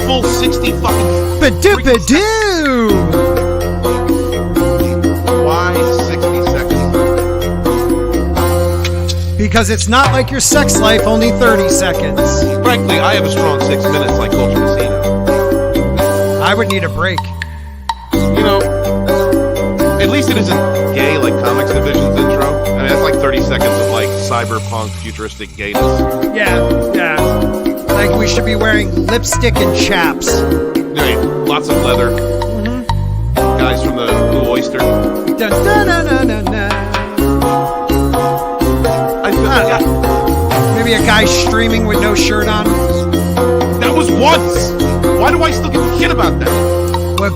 full 60 fucking... Ba-doo-ba-doo! Why 60 seconds? Because it's not like your sex life, only 30 seconds. Frankly, I have a strong 6 minutes like Culture Messina. I would need a break. You know, at least it isn't gay like Comics Division's intro. I mean, that's like 30 seconds of like cyberpunk futuristic gayness. Yeah. Like we should be wearing lipstick and chaps. Right, lots of leather. Guys from the Blue Oyster. Dun, dun, dun, dun, dun, dun. I feel like Maybe a guy streaming with no shirt on. that was once. Why do I still give a shit about that? Well,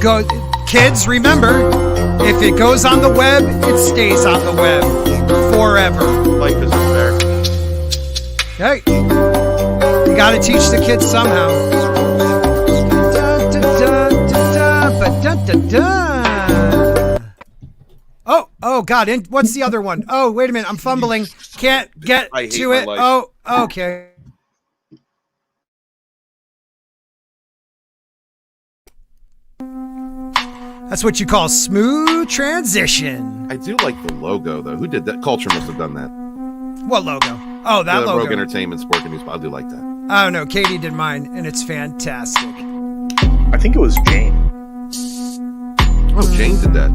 kids, remember, if it goes on the web, it stays on the web forever. Life isn't fair. Hey, you got to teach the kids somehow. Oh, God. And what's the other one? Oh, wait a minute. I'm fumbling. Can't get to it. Oh, okay. That's what you call smooth transition. I do like the logo, though. Who did that? Culture must have done that. What logo? Oh, that logo. Rogue Entertainment, Sporking News. I do like that. I don't know. Katie did mine, and it's fantastic. I think it was Jayne. Oh, Jayne did that.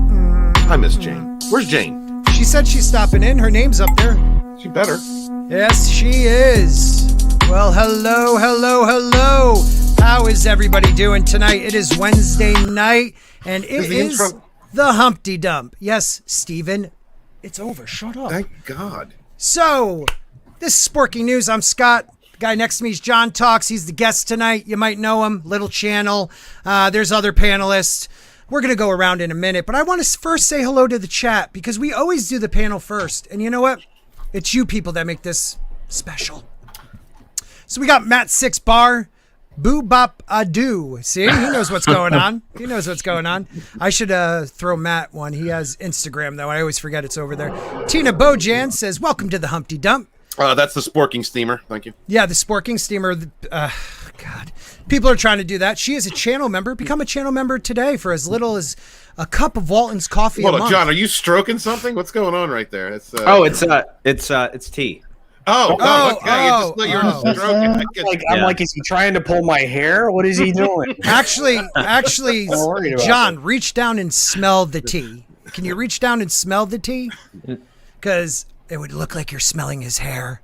I miss Jayne. Where's Jayne? She said she's stopping in. Her name's up there. She better. Yes, she is. Well, hello. How is everybody doing tonight? It is Wednesday night, and it is the Humpty Dump. Yes, Steven, it's over. Shut up. Thank God. So, this is Sporking News. I'm Scott. The guy next to me is John Talks. He's the guest tonight. You might know him. Little channel. There's other panelists. We're going to go around in a minute, but I want to first say hello to the chat because we always do the panel first. And you know what? It's you people that make this special. So we got Matt 6 Bar, Boo Bop Ado. See, he knows what's going on. I should throw Matt one. He has Instagram, though. I always forget it's over there. Tina Bojan says, welcome to the Humpty Dump. That's the Sporking steamer. Thank you. Yeah, the Sporking steamer. God. People are trying to do that. She is a channel member. Become a channel member today for as little as a cup of Walton's coffee a month. John, are you stroking something? What's going on right there? It's tea. You're stroking. I'm like, is he trying to pull my hair? What is he doing? Actually, John, reach down and smell the tea. Can you reach down and smell the tea? Because it would look like you're smelling his hair.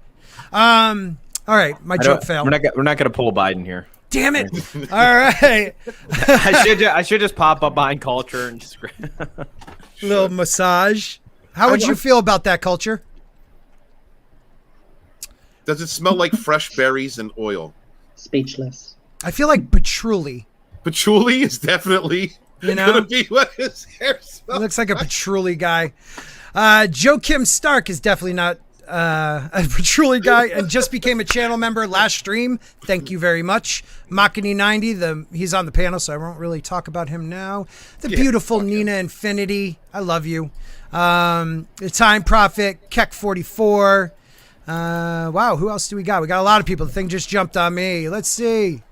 All right, my joke failed. We're not going to pull Biden here. Damn it! All right. I should just pop up behind Culture and just little massage. How would you feel about that, Culture? Does it smell like fresh berries and oil? Speechless. I feel like patchouli. Patchouli is definitely gonna be what his hair smells. He looks like a patchouli guy. Joe Kim Stark is definitely not a patchouli guy and just became a channel member last stream. Thank you very much. Makini90, he's on the panel, so I won't really talk about him now. The beautiful Nina Infinity, I love you. The Time Prophet, Keck44. Wow, who else do we got? We got a lot of people. The thing just jumped on me. Let's see.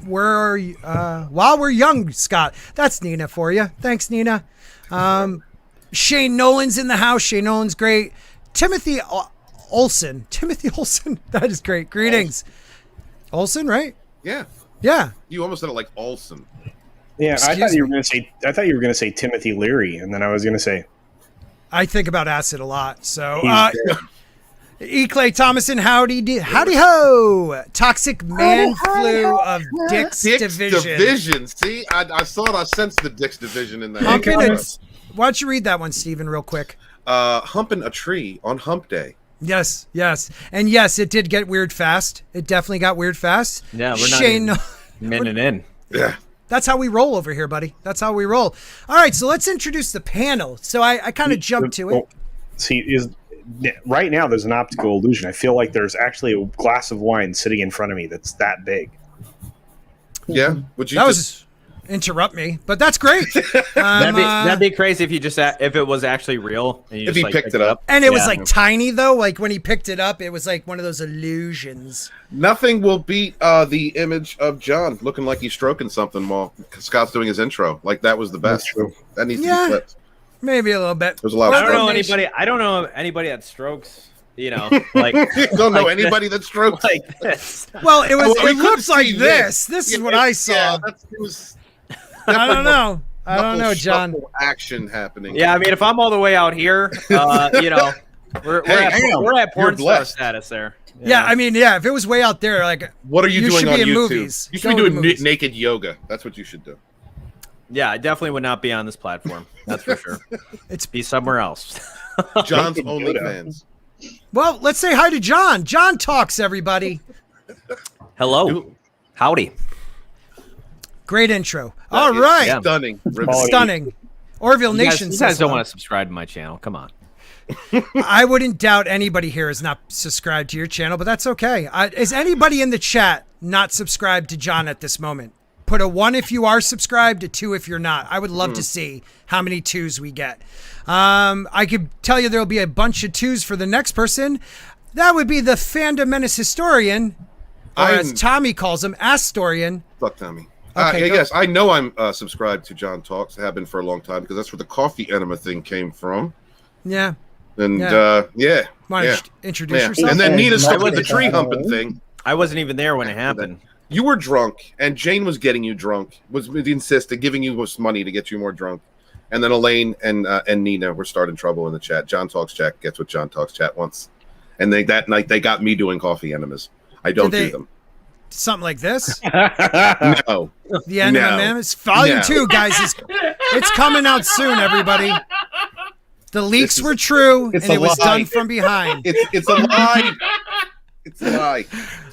While we're young, Scott. That's Nina for you. Thanks, Nina. Shane Nolan's in the house. Shane Nolan's great. Timothy Olsen. That is great. Greetings. Olsen, right? Yeah. You almost said it like Olsen. Yeah, I thought you were going to say Timothy Leary, and then I was going to say. I think about acid a lot, so. E. Clay Thomason, howdy ho! Toxic man flu of Dick's Division. See, I saw it. I sensed the Dick's Division in there. Why don't you read that one, Steven, real quick? Humping a tree on hump day. Yes. And yes, it did get weird fast. It definitely got weird fast. Yeah, we're not minute in. Yeah. That's how we roll over here, buddy. That's how we roll. All right, so let's introduce the panel. So I kind of jumped to it. Right now there's an optical illusion. I feel like there's actually a glass of wine sitting in front of me that's that big. Yeah. interrupt me, but that's great. That'd be crazy if you just if it was actually real and you If just, he picked it up. And it was like tiny though. Like when he picked it up, it was like one of those illusions. Nothing will beat the image of John looking like he's stroking something while Scott's doing his intro. Like that was the best. That needs to be flipped. Maybe a little bit. There's a lot. I don't know anybody that strokes. You know, like you don't know anybody that strokes like this. Well, it was. Well, it looks like this. This is what I saw. Yeah, it was I don't know. I don't know, John. Action happening. Yeah, I mean, if I'm all the way out here, you know, we're at porn star status there. Yeah, I mean, if it was way out there, like what are you doing should on be in YouTube? movies. You should be doing naked yoga. That's what you should do. Yeah, I definitely would not be on this platform. That's for sure. Be somewhere else. John's OnlyFans. Well, let's say hi to John. John talks, everybody. Hello. Howdy. Great intro. All right. Yeah. Stunning. Stunning. Orville Nation You says guys don't hello. want to subscribe to my channel. Come on. I wouldn't doubt anybody here is not subscribed to your channel, but that's okay. Is anybody in the chat not subscribed to John at this moment? Put a 1 if you are subscribed, a 2 if you're not. I would love to see how many 2s we get. I could tell you there'll be a bunch of 2s for the next person. That would be the Fandom Menace Historian, or as Tommy calls him, Astorian. Fuck Tommy. Okay, yes, I know I'm subscribed to John Talks. I have been for a long time because that's where the coffee enema thing came from. Yeah. And Want to introduce yourself? And then Nina started the tree humping thing. I wasn't even there when it happened. You were drunk, and Jayne was getting you drunk. Was insisted, giving you money to get you more drunk. And then Elaine and Nina were starting trouble in the chat. John Talks chat gets what John Talks chat wants. And that night they got me doing coffee enemas. I don't do them. Something like this? No. The Enema Menace? Volume 2, guys. It's coming out soon, everybody. The leaks were true, and it was done from behind. It's a lie. It's a lie.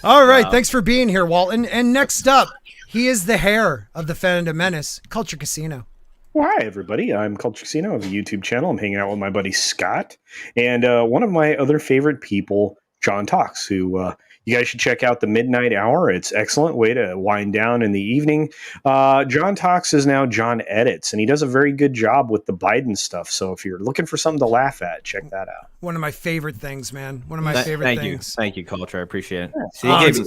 All right, thanks for being here, Walton. And next up, he is the hair of the Fandom Menace, Culture Casino. Well, hi, everybody. I'm Culture Casino. I have a YouTube channel. I'm hanging out with my buddy Scott. And one of my other favorite people, John Talks, who you guys should check out the Midnight Hour. It's an excellent way to wind down in the evening. John Talks is now John Edits, and he does a very good job with the Biden stuff. So if you're looking for something to laugh at, check that out. One of my favorite things, man. One of my favorite things. Thank you, Culture. I appreciate it. See,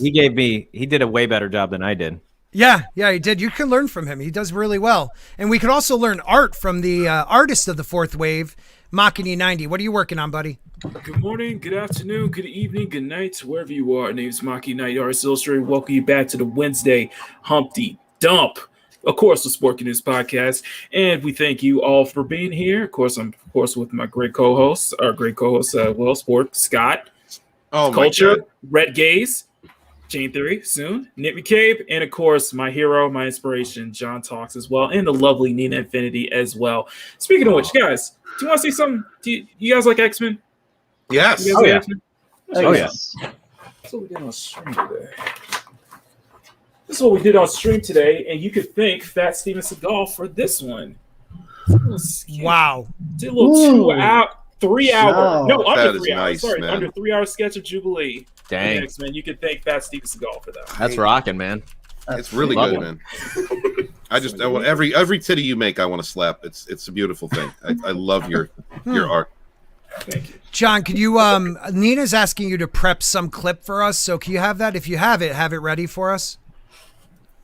he did a way better job than I did. Yeah, he did. You can learn from him. He does really well. And we could also learn art from the artist of the fourth wave, Machini90. What are you working on, buddy? Good morning, good afternoon, good evening, good night, wherever you are. My name is Machini90, Artist Illustrated. Welcome you back to the Wednesday Humpty Dump, of course, the Sporking podcast. And we thank you all for being here. Of course, I'm with my great co-host, Sport, Scott, Culture, Red Gaze, Jayne Theory, soon, Nick McCabe, and of course, my hero, my inspiration, John Talks as well, and the lovely Nina Infinity as well. Speaking of which, guys, do you want to see something? Do you guys like X-Men? Yes. You guys like X-Men? Yes. That's what we did on stream today. This is what we did on stream today, and you could thank Fat Steven Seagal for this one. Wow. Did a little 3 hour. No, under 3 hours. Nice, Sorry, man. under 3 hour sketch of Jubilee. Dang. X-Men. You could thank Fat Steven Seagal for that. That's rocking, man. It's really Love good, it. man. I want every titty you make, I want to slap. It's a beautiful thing. I love your art. Thank you. John, could you, Nina's asking you to prep some clip for us. So can you have that? If you have it ready for us.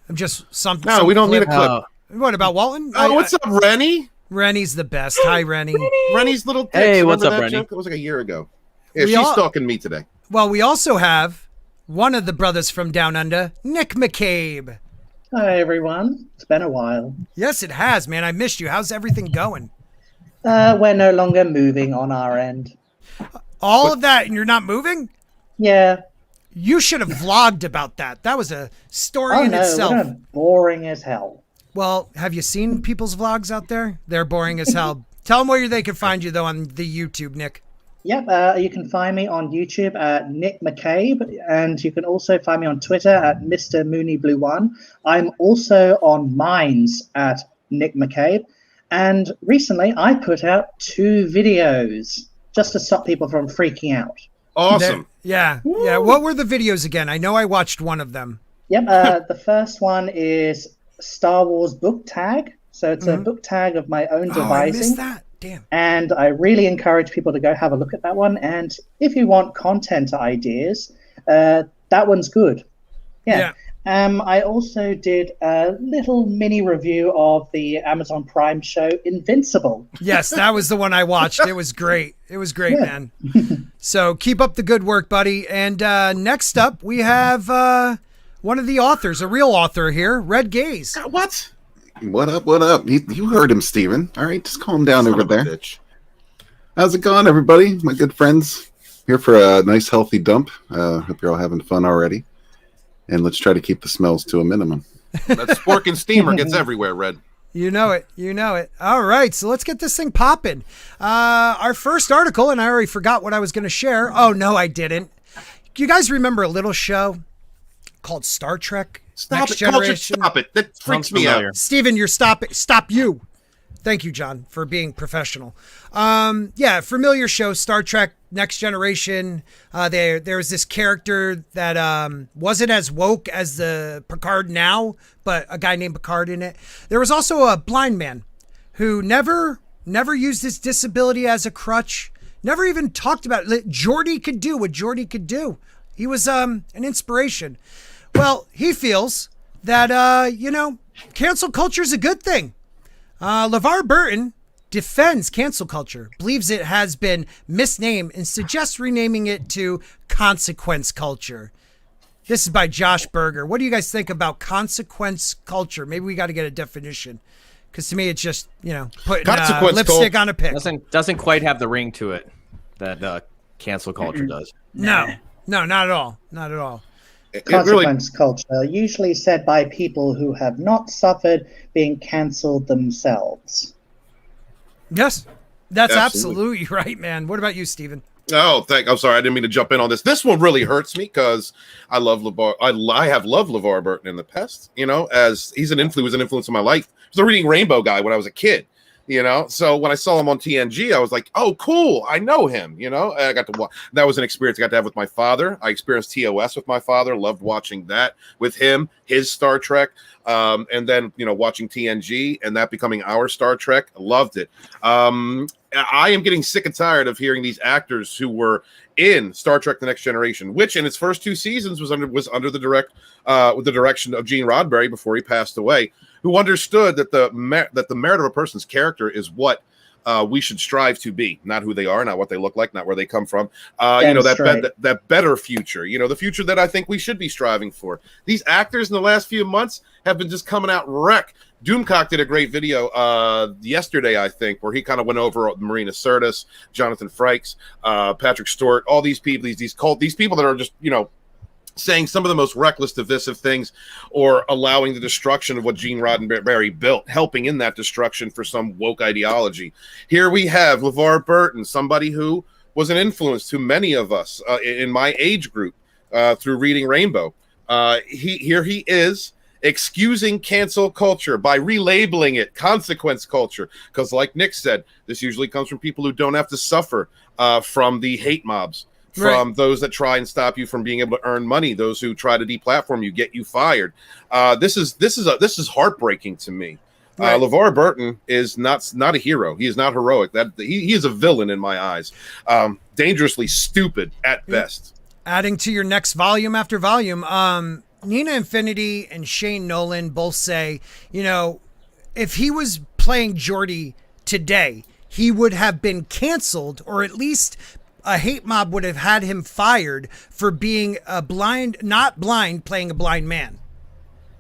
I'm just something. No, we don't need a clip. What about Walton? Oh, what's up, Rennie? Rennie's the best. Hi, Rennie. Rennie's little dick. Hey, what's Remember up, that Rennie? joke? It was like a year ago. Yeah, We she's all- stalking me today. Well, we also have one of the brothers from Down Under, Nick McCabe. Hi, everyone. It's been a while. Yes, it has, man. I missed you. How's everything going? We're no longer moving on our end. All of that, and you're not moving? Yeah. You should have vlogged about that. That was a story Oh, in no. itself. We're boring as hell. Well, have you seen people's vlogs out there? They're boring as hell. Tell them where they can find you, though, on the YouTube, Nick. Yep. You can find me on YouTube at Nick McCabe, and you can also find me on Twitter at Mr. Mooney Blue One. I'm also on Minds at Nick McCabe. And recently, I put out 2 videos just to stop people from freaking out. Awesome. Yeah. What were the videos again? I know I watched one of them. Yep. The first one is Star Wars book tag. So it's a book tag of my own devising. I missed that. Damn. And I really encourage people to go have a look at that one. And if you want content ideas, that one's good. Yeah. I also did a little mini review of the Amazon Prime show Invincible. Yes, that was the one I watched. It was great. It was great, man. So keep up the good work, buddy. And next up, we have one of the authors, a real author here, Red Gaze. What? What up? What up? You heard him, Steven. All right, just calm down over there. Bitch. How's it going, everybody? My good friends here for a nice, healthy dump. Hope you're all having fun already. And let's try to keep the smells to a minimum. That Sporking steamer gets everywhere, Red. You know it. You know it. All right, so let's get this thing popping. Our first article, and I already forgot what I was going to share. Oh, no, I didn't. Do you guys remember a little show called Star Trek? Stop it, Culture, stop it. That freaks me out. Steven, you're stop you. Thank you, John, for being professional. Familiar show, Star Trek Next Generation. There was this character that wasn't as woke as the Picard now, but a guy named Picard in it. There was also a blind man who never used his disability as a crutch, never even talked about it. Geordi could do what Geordi could do. He was an inspiration. Well, he feels that, cancel culture is a good thing. LeVar Burton defends cancel culture, believes it has been misnamed, and suggests renaming it to consequence culture. This is by Josh Berger. What do you guys think about consequence culture? Maybe we got to get a definition, because to me it's just putting lipstick on a pig. Doesn't quite have the ring to it that cancel culture does. No, not at all. Not at all. Consequence culture, usually said by people who have not suffered being cancelled themselves. Yes, that's absolutely right, man. What about you, Steven? Oh, I'm sorry. I didn't mean to jump in on this. This one really hurts me because I love LeVar. I have loved LeVar Burton in the past, as he's an influence in my life. I was a Reading Rainbow guy when I was a kid. So when I saw him on TNG, I was like, oh, cool. I know him, I got to watch. That was an experience I got to have with my father. I experienced TOS with my father, loved watching that with him, his Star Trek. And then, watching TNG and that becoming our Star Trek. Loved it. I am getting sick and tired of hearing these actors who were in Star Trek: The Next Generation, which in its first 2 seasons was under the direction of Gene Roddenberry before he passed away, who understood that the merit of a person's character is what we should strive to be, not who they are, not what they look like, not where they come from. That better future, the future that I think we should be striving for. These actors in the last few months have been just coming out wreck. Doomcock did a great video yesterday, I think, where he kind of went over Marina Sirtis, Jonathan Frakes, Patrick Stewart, all these people, these people that are just, saying some of the most reckless, divisive things, or allowing the destruction of what Gene Roddenberry built, helping in that destruction for some woke ideology. Here we have LeVar Burton, somebody who was an influence to many of us in my age group through Reading Rainbow. He is excusing cancel culture by relabeling it consequence culture, because like Nick said, this usually comes from people who don't have to suffer from the hate mobs. From those that try and stop you from being able to earn money, those who try to deplatform you, get you fired. This is heartbreaking to me. LeVar Burton is not a hero. He is not heroic. He is a villain in my eyes. Dangerously stupid at best. Adding to your next volume after volume, Nina Infinity and Shane Nolan both say, if he was playing Geordi today, he would have been canceled, or at least a hate mob would have had him fired for being not blind, playing a blind man.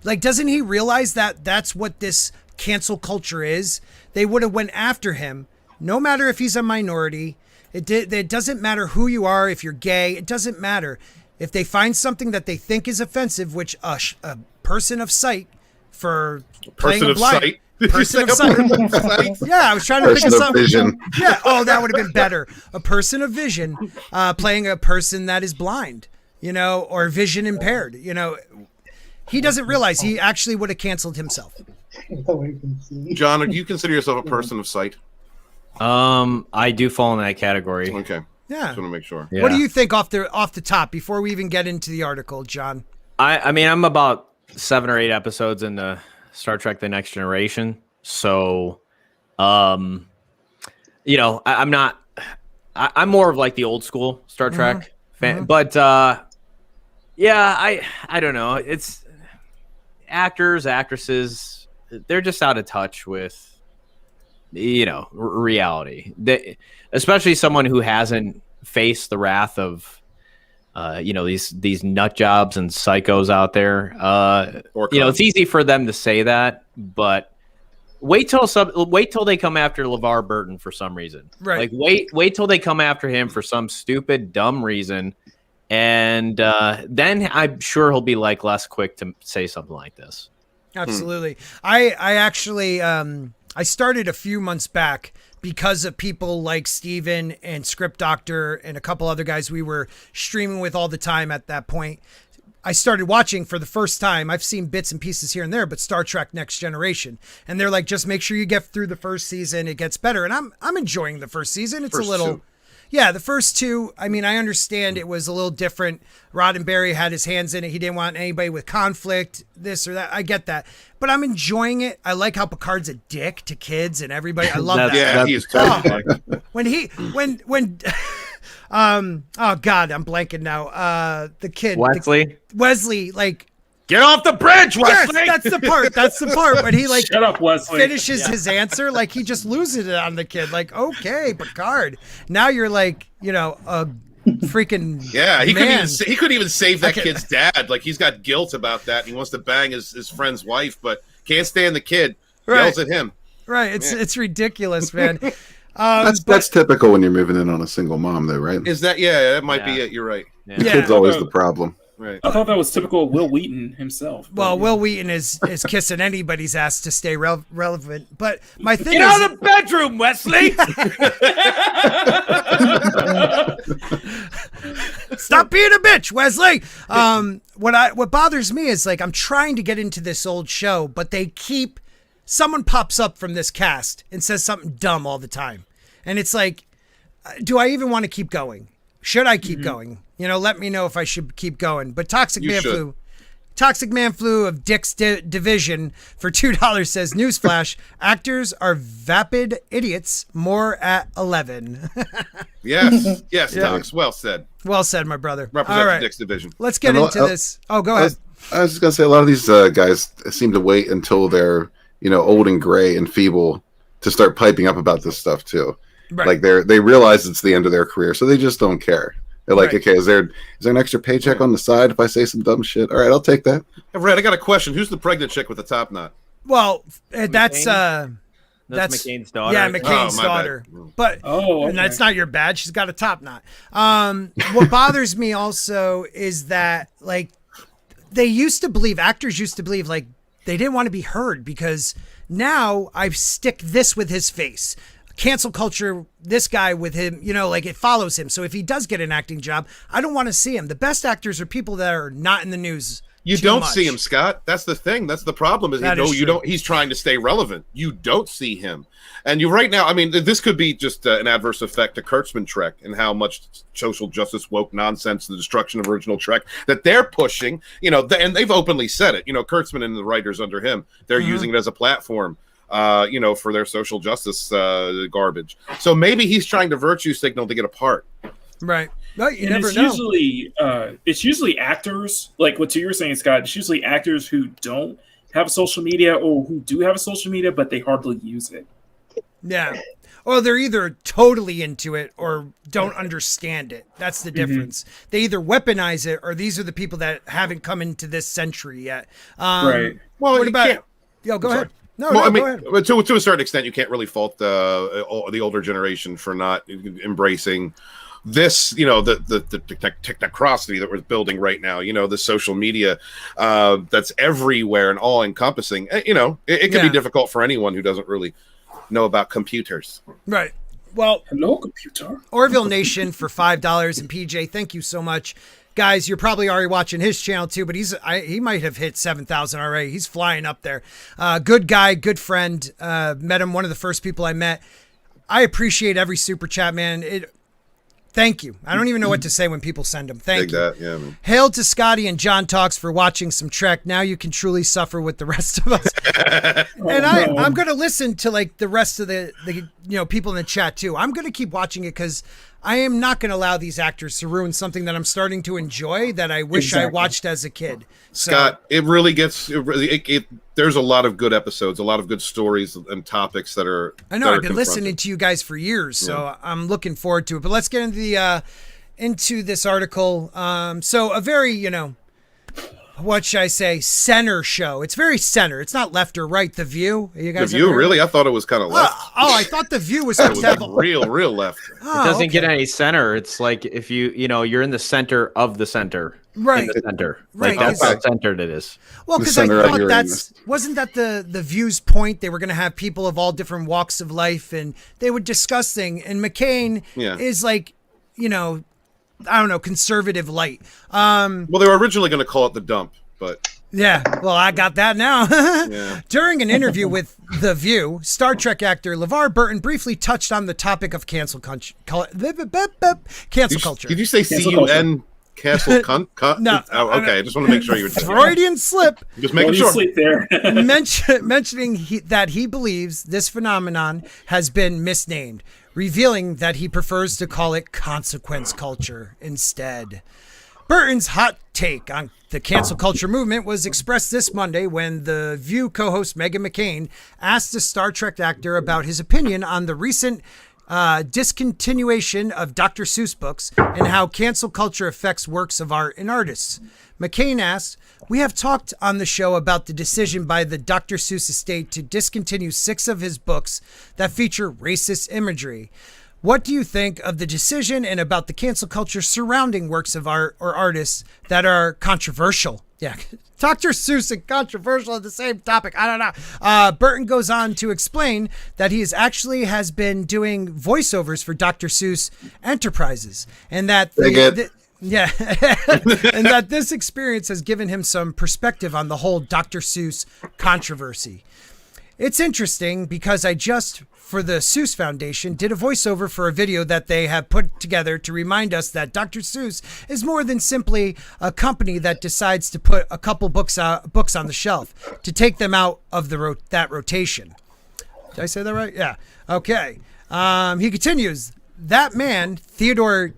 Like, doesn't he realize that that's what this cancel culture is? They would have went after him, no matter if he's a minority. It doesn't matter who you are, if you're gay, it doesn't matter. If they find something that they think is offensive, which a person of sight for playing a blind... Person of sight. Yeah, I was trying to think of something. Vision. Yeah. Oh, that would have been better. A person of vision playing a person that is blind, or vision impaired. He doesn't realize he actually would have canceled himself. John, do you consider yourself a person of sight? I do fall in that category. Okay. Yeah. Just want to make sure. Yeah. What do you think off the top before we even get into the article, John? I mean, I'm about 7 or 8 episodes into Star Trek: The Next Generation. So, you know, I'm not. I'm more of like the old school Star Trek fan, but yeah, I don't know. It's actors, actresses. They're just out of touch with, you know, reality. Especially someone who hasn't faced the wrath of, you know, these nut jobs and psychos out there. You know, it's easy for them to say that, but wait till they come after LeVar Burton for some reason. Right. Like wait till they come after him for some stupid, dumb reason, and then I'm sure he'll be like less quick to say something like this. Absolutely. I actually I started a few months back because of people like Steven and Script Doctor and a couple other guys we were streaming with all the time at that point. I started watching for the first time. I've seen bits and pieces here and there, but Star Trek Next Generation. And they're like, just make sure you get through the first season. It gets better. And I'm enjoying the first season. It's the first two. I mean, I understand it was a little different. Roddenberry had his hands in it. He didn't want anybody with conflict, this or that. I get that. But I'm enjoying it. I like how Picard's a dick to kids and everybody. I love that. Yeah, he is totally when oh God, I'm blanking now. The kid Wesley, like, get off the bridge, Wesley. Yes, that's the part when he like shut up, Wesley. Finishes his answer, like he just loses it on the kid. Like, okay, Picard. Now you're like, you know, a freaking he couldn't even save that kid's dad. Like, he's got guilt about that. And he wants to bang his friend's wife, but can't stand the kid. Yells at him. Right. It's ridiculous, man. That's typical when you're moving in on a single mom, though, right? Is that? Yeah, that might be it. You're right. The kid's always the problem. Right. I thought that was typical of Will Wheaton himself. Well, Will Wheaton is kissing anybody's ass to stay relevant. But my thing Get out of the bedroom, Wesley. Stop being a bitch, Wesley. What bothers me is, like, I'm trying to get into this old show, but someone pops up from this cast and says something dumb all the time. And it's like, do I even want to keep going? Should I keep going? You know, let me know if I should keep going. But Toxic Man Flu of Dick's Division for $2 says, newsflash, actors are vapid idiots, more at 11. Yes, Tox, well said. Well said, my brother. Represent the Dick's Division. Let's get into this. Oh, go ahead. I was just going to say, a lot of these guys seem to wait until they're, you know, old and gray and feeble to start piping up about this stuff too. Right. Like they realize it's the end of their career, so they just don't care. They're like, okay, is there an extra paycheck on the side if I say some dumb shit? All right, I'll take that. Red, I got a question. Who's the pregnant chick with the top knot? Well, that's McCain's daughter. Yeah, McCain's daughter. But and that's not your bad. She's got a top knot. What bothers me also is that, like, actors used to believe like they didn't want to be heard, because now I stick this with his face. Cancel culture, this guy with him, you know, like, it follows him. So if he does get an acting job, I don't want to see him. The best actors are people that are not in the news. You don't see him, Scott. That's the thing. That's the problem. You don't. He's trying to stay relevant. You don't see him, and you right now. I mean, this could be just an adverse effect to Kurtzman Trek and how much social justice woke nonsense, the destruction of original Trek that they're pushing. You know, and they've openly said it. You know, Kurtzman and the writers under him, they're using it as a platform. You know, for their social justice garbage. So maybe he's trying to virtue signal to get a part. Right. No, you never it's know. It's usually actors, like what you were saying, Scott. It's usually actors who don't have social media, or who do have a social media, but they hardly use it. Yeah. Or they're either totally into it or don't understand it. That's the difference. They either weaponize it, or these are the people that haven't come into this century yet. Right. Well, what about? Yo, go ahead. No, I mean, go ahead. But to a certain extent, you can't really fault the older generation for not embracing this, you know, the technocracy that we're building right now. You know, the social media that's everywhere and all encompassing. You know, it can be difficult for anyone who doesn't really know about computers. Right. Well, hello, computer. Orville Nation for $5, and PJ, thank you so much. Guys, you're probably already watching his channel too, but he might have hit 7,000 already. He's flying up there. Good guy, good friend. Met him, one of the first people I met. I appreciate every super chat, man. Thank you. I don't even know what to say when people send them. Thank you. That, yeah, man. Hail to Scotty and John Talks for watching some Trek. Now you can truly suffer with the rest of us. And I'm going to listen to like the rest of the people in the chat too. I'm going to keep watching it because I am not going to allow these actors to ruin something that I'm starting to enjoy that I wish I watched as a kid. Scott, it really gets. There's a lot of good episodes, a lot of good stories and topics that are. I know. I've been listening to you guys for years, so I'm looking forward to it. But let's get into this article. So a very what should I say? Center show. It's very center. It's not left or right. The View. You guys. The View, really? I thought it was kind of left. I thought The View was real left. It doesn't get any center. It's like if you're in the center of the center. Right. In the center. Right. Like that's how centered it is. Well, because I thought wasn't that the View's point? They were going to have people of all different walks of life, and they would discuss things. And McCain is like, I don't know, conservative light. Well, they were originally going to call it The Dump, but... Yeah, well, I got that now. During an interview with The View, Star Trek actor LeVar Burton briefly touched on the topic of cancel culture. Did you say C-U-N? Cancel cunt? No. Okay. I just want to make sure you were Freudian slip. Just making sure. Sleep there. mentioning that he believes this phenomenon has been misnamed, revealing that he prefers to call it consequence culture instead. Burton's hot take on the cancel culture movement was expressed this Monday when The View co-host Meghan McCain asked the Star Trek actor about his opinion on the recent discontinuation of Dr. Seuss books and how cancel culture affects works of art and artists. McCain asked, "We have talked on the show about the decision by the Dr. Seuss estate to discontinue 6 of his books that feature racist imagery. What do you think of the decision and about the cancel culture surrounding works of art or artists that are controversial?" Yeah, Dr. Seuss and controversial at the same topic. I don't know. Burton goes on to explain that he has been doing voiceovers for Dr. Seuss Enterprises, and that and that this experience has given him some perspective on the whole Dr. Seuss controversy. It's interesting because I just, for the Seuss Foundation, did a voiceover for a video that they have put together to remind us that Dr. Seuss is more than simply a company that decides to put a couple books on the shelf to take them out of that rotation. Did I say that right? Yeah. Okay. He continues, that man, Theodore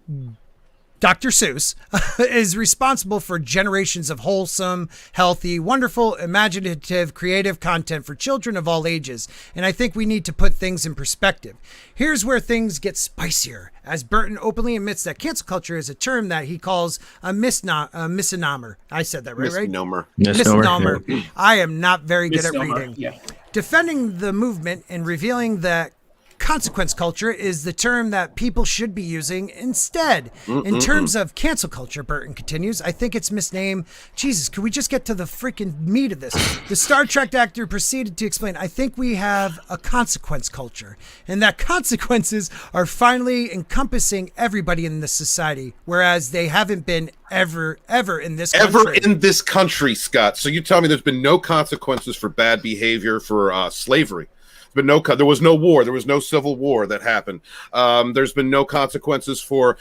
Dr. Seuss, is responsible for generations of wholesome, healthy, wonderful, imaginative, creative content for children of all ages, and I think we need to put things in perspective. Here's where things get spicier, as Burton openly admits that cancel culture is a term that he calls a misnomer. I said that right? Misnomer. Misnomer. I am not very good at reading. Yeah. Defending the movement and revealing that consequence culture is the term that people should be using instead. In terms of cancel culture, Burton continues, I think it's misnamed. Jesus, could we just get to the freaking meat of this? The Star Trek actor proceeded to explain, I think we have a consequence culture, and that consequences are finally encompassing everybody in this society, whereas they haven't been ever in this country. Ever in this country, Scott. So you tell me there's been no consequences for bad behavior for slavery. But there was no war. There was no civil war that happened. There's been no consequences for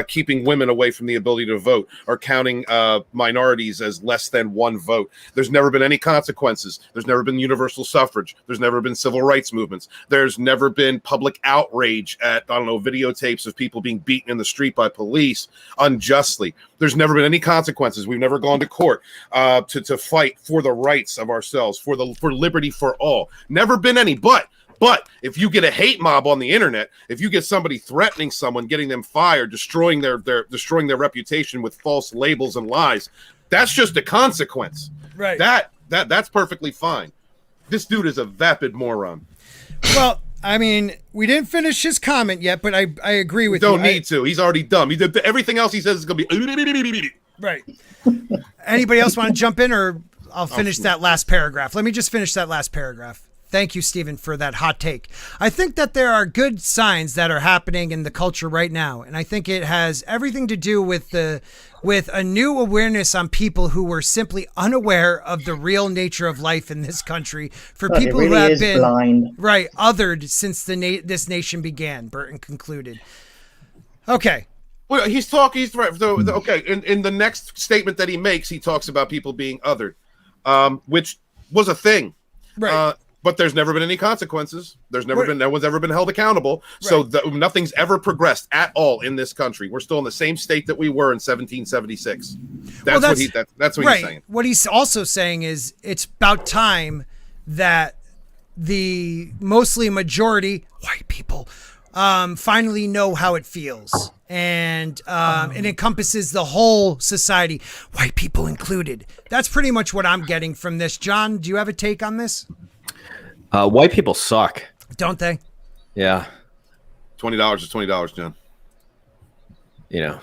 keeping women away from the ability to vote or counting minorities as less than one vote. There's never been any consequences. There's never been universal suffrage. There's never been civil rights movements. There's never been public outrage at, videotapes of people being beaten in the street by police unjustly. There's never been any consequences. We've never gone to court to fight for the rights of ourselves, for liberty for all. Never been any. But if you get a hate mob on the internet, if you get somebody threatening someone, getting them fired, destroying their reputation with false labels and lies, that's just a consequence. Right. That's perfectly fine. This dude is a vapid moron. Well, I mean, we didn't finish his comment yet, but I agree with you. Don't need to. He's already dumb. He did everything else he says is going to be right. Anybody else want to jump in, or I'll finish that last paragraph? Let me just finish that last paragraph. Thank you, Stephen, for that hot take. I think that there are good signs that are happening in the culture right now, and I think it has everything to do with a new awareness on people who were simply unaware of the real nature of life in this country. For people who have been blind. Right, othered since this nation began. Burton concluded. Okay. Well, he's talking. He's right. So, okay. In the next statement that he makes, he talks about people being othered, which was a thing. Right. But there's never been any consequences. No one's ever been held accountable. Right. So nothing's ever progressed at all in this country. We're still in the same state that we were in 1776. That's what he's saying. What he's also saying is it's about time that the mostly majority white people finally know how it feels. And it encompasses the whole society, white people included. That's pretty much what I'm getting from this. John, do you have a take on this? White people suck. Don't they? Yeah. $20 is $20, John. You know.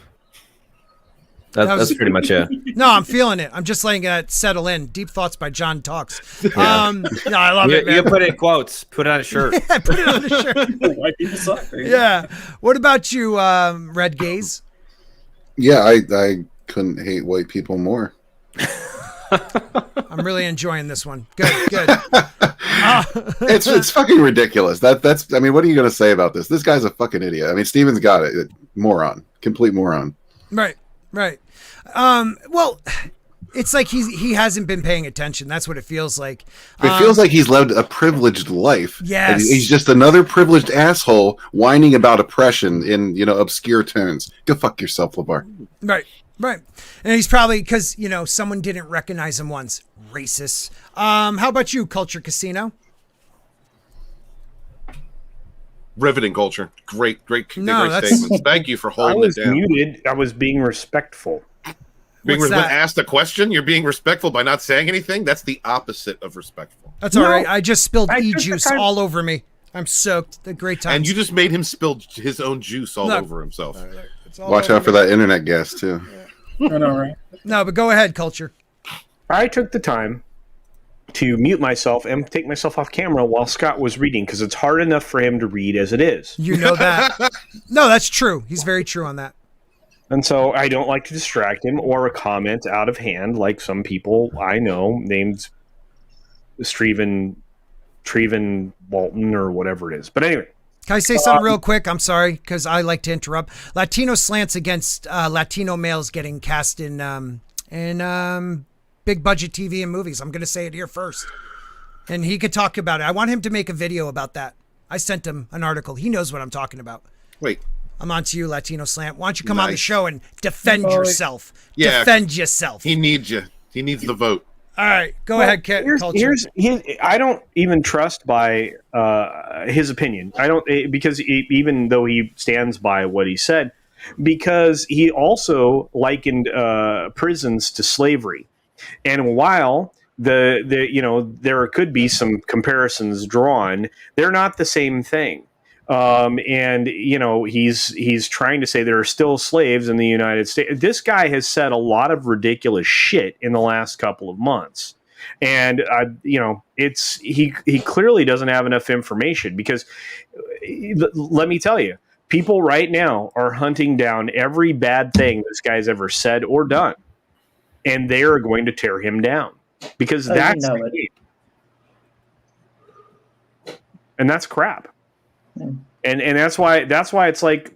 That's pretty much it. No, I'm feeling it. I'm just letting it settle in. Deep Thoughts by John Talks. Yeah. No, I love it, man. You put it in quotes. Put it on a shirt. Yeah, put it on a shirt. White people suck. Yeah. What about you, Red Gaze? Yeah, I couldn't hate white people more. I'm really enjoying this one. Good. It's fucking ridiculous. That's I mean, what are you gonna say about this? This guy's a fucking idiot. I mean, Steven's got it. Moron. Complete moron. Right. Well, it's like he hasn't been paying attention. That's what it feels like. It feels like he's led a privileged life. Yes. He's just another privileged asshole whining about oppression in, obscure terms. Go fuck yourself, LeVar. Right. And he's probably, because, someone didn't recognize him once. Racist. How about you, Culture Casino? Riveting culture. Great No, statements. Thank you for holding it down. I was muted. I was being respectful. What's that? Asked a question, you're being respectful by not saying anything? That's the opposite of respectful. That's all right. I just spilled e-juice all over me. I'm soaked. The great time. And you just made him spill his own juice all over himself. Watch out for that internet gas, too. I know, right? No, but go ahead, Culture. I took the time to mute myself and take myself off camera while Scott was reading because it's hard enough for him to read as it is. You know that. No, that's true. He's very true on that. And so I don't like to distract him or a comment out of hand like some people I know named Treven Walton or whatever it is. But anyway. Can I say something real quick? I'm sorry, because I like to interrupt. Latino slants against Latino males getting cast in big budget TV and movies. I'm going to say it here first. And he could talk about it. I want him to make a video about that. I sent him an article. He knows what I'm talking about. Wait. I'm on to you, Latino Slant. Why don't you come on the show and defend yourself? Yeah. Defend yourself. He needs you. He needs the vote. All right. Go ahead, Culture. I don't even trust by his opinion. I don't, because even though he stands by what he said, because he also likened prisons to slavery. And while there could be some comparisons drawn, they're not the same thing. And he's trying to say there are still slaves in the United States. This guy has said a lot of ridiculous shit in the last couple of months. And, he clearly doesn't have enough information because let me tell you, people right now are hunting down every bad thing this guy's ever said or done. And they are going to tear him down because that's and that's crap. And that's why it's like,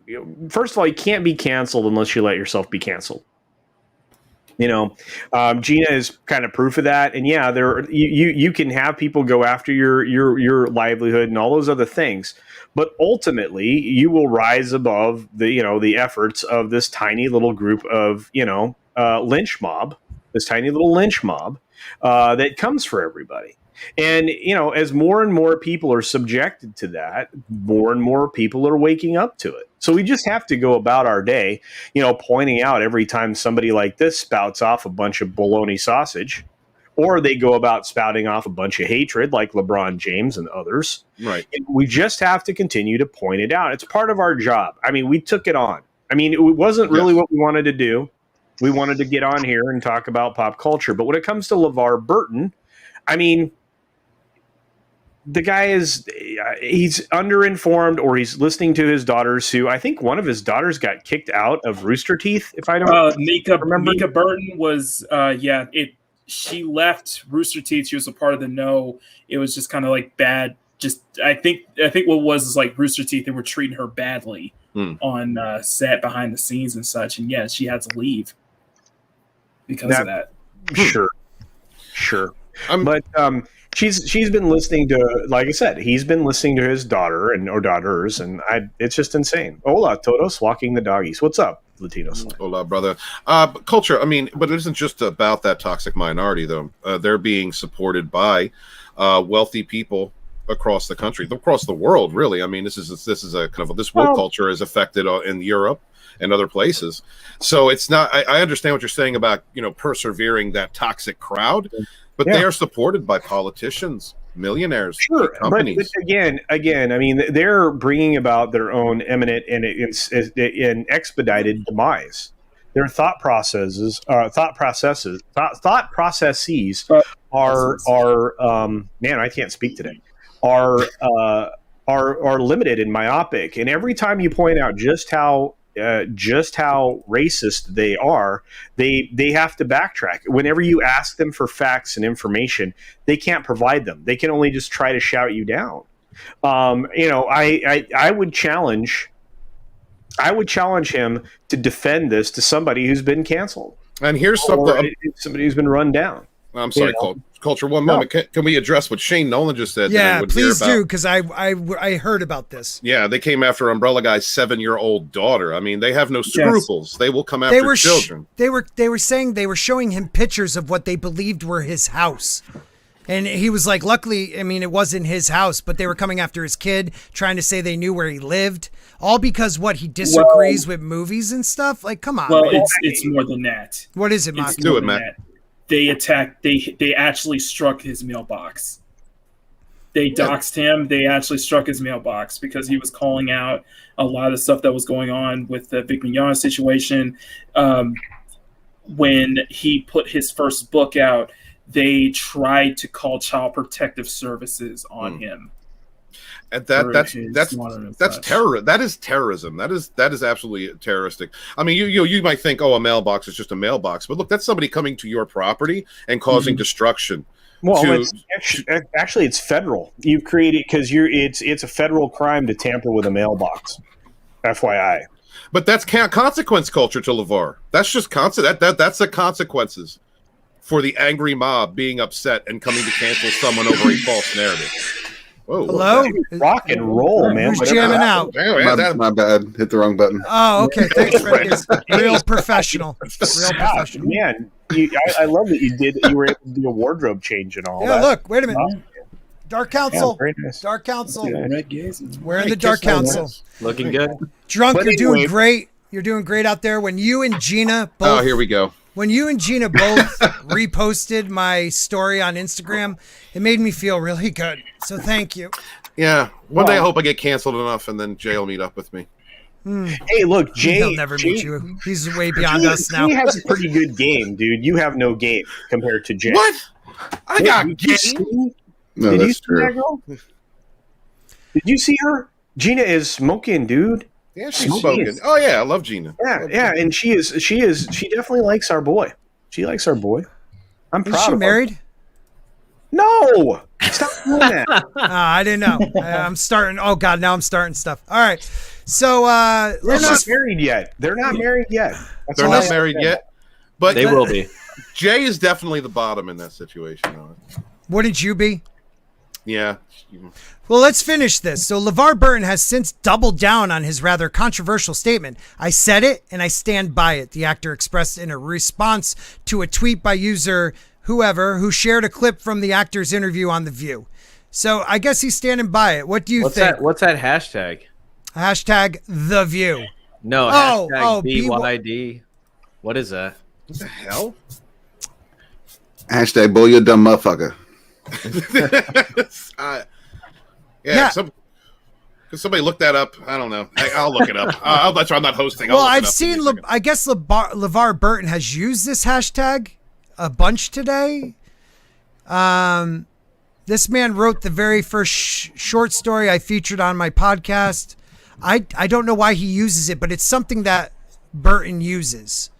first of all, you can't be canceled unless you let yourself be canceled. Gina is kind of proof of that. And yeah, you can have people go after your livelihood and all those other things, but ultimately you will rise above the efforts of this tiny little group of lynch mob that comes for everybody. And, as more and more people are subjected to that, more and more people are waking up to it. So we just have to go about our day, pointing out every time somebody like this spouts off a bunch of bologna sausage, or they go about spouting off a bunch of hatred like LeBron James and others. Right. And we just have to continue to point it out. It's part of our job. I mean, we took it on. I mean, it wasn't really what we wanted to do. We wanted to get on here and talk about pop culture. But when it comes to LeVar Burton, I mean, the guy he's underinformed, or he's listening to his daughters, who I think one of his daughters got kicked out of Rooster Teeth, if I don't remember. Mika Burton was, she left Rooster Teeth. She was a part of the No. It was just kind of like bad. I think what was like Rooster Teeth, they were treating her badly on set behind the scenes and such. And yeah, she had to leave because of that. Sure. But she's been listening to, like I said, he's been listening to his daughter or daughters, and it's just insane. Hola, todos, walking the doggies. What's up, Latino Slant? Hola, brother. Culture, I mean, but it isn't just about that toxic minority, though. They're being supported by wealthy people across the country, across the world, really. I mean, this is a kind of this woke culture is affected in Europe and other places. So it's not. I understand what you're saying about persevering that toxic crowd, but they are supported by politicians, millionaires, companies. But again, I mean, they're bringing about their own imminent and expedited demise. Their thought processes are man, I can't speak today. Are limited and myopic, and every time you point out just how racist they are, they have to backtrack. Whenever you ask them for facts and information, they can't provide them. They can only just try to shout you down. I would challenge him to defend this to somebody who's been canceled. And here's somebody who's been run down. I'm sorry, Culture. One moment. Can we address what Shane Nolan just said? Yeah, please do, because I heard about this. Yeah, they came after Umbrella Guy's 7-year-old daughter. I mean, they have no scruples. Yes. They will come after children. They were saying they were showing him pictures of what they believed were his house. And he was like, luckily, I mean, it wasn't his house, but they were coming after his kid, trying to say they knew where he lived, all because he disagrees with movies and stuff. Like, come on. Well, it's more than that. What is it, Mark? Do it, Matt. They attacked. They actually struck his mailbox. They doxed him. They actually struck his mailbox because he was calling out a lot of stuff that was going on with the Vic Mignogna situation. When he put his first book out, they tried to call Child Protective Services on him. And that's terror. That is terrorism. That is absolutely terroristic. I mean, you might think, a mailbox is just a mailbox, but look, that's somebody coming to your property and causing destruction. Well, it's federal. You've created because it's a federal crime to tamper with a mailbox. FYI. But that's consequence culture to LeVar. That's just that's the consequences for the angry mob being upset and coming to cancel someone over a false narrative. Whoa, hello? Rock and roll, man. Who's jamming out? My bad. Hit the wrong button. Oh, okay. Thanks, Fred. Real professional. Man, I love that you were able to do a wardrobe change and all that. Yeah, look. Wait a minute. Dark Council. Yeah, nice. Dark Council. We're in Hey, the Dark Council. Looking good. Drunk, you're doing great. You're doing great out there. When you and Gina both... Oh, here we go. When you and Gina both reposted my story on Instagram, it made me feel really good. So thank you. Yeah. One day I hope I get canceled enough and then Jay will meet up with me. Hey, look, Jay... He'll never meet you. He's way beyond us now. He has a pretty good game, dude. You have no game compared to Jay. What? I got game. No, Did you that's see true. that girl? Did you see her? Gina is smoking, dude. Yeah, she's smoking. Oh yeah, I love Gina. Yeah, and she definitely likes our boy. She likes our boy. I'm proud Is she of her. married? No! Stop doing that. I didn't know. I'm starting. Oh God, now I'm starting stuff. All right. So They're not married yet. They're not married yet. That's They're all not I married said. yet, but They will be. Jay is definitely the bottom in that situation. Though. wouldn't you be? Yeah. Well, let's finish this. So LeVar Burton has since doubled down on his rather controversial statement. I said it and I stand by it, the actor expressed in a response to a tweet by user whoever who shared a clip from the actor's interview on The View. So I guess he's standing by it. What do you think? What's that hashtag? Hashtag The View. No, hashtag BYD. What is that? What the hell? Hashtag boy, you dumb motherfucker. Yeah. Could somebody look that up? I don't know. I'll look it up. That's why I'm not hosting. Well, I've seen. I guess LeVar Burton has used this hashtag a bunch today. This man wrote the very first short story I featured on my podcast. I don't know why he uses it, but it's something that Burton uses.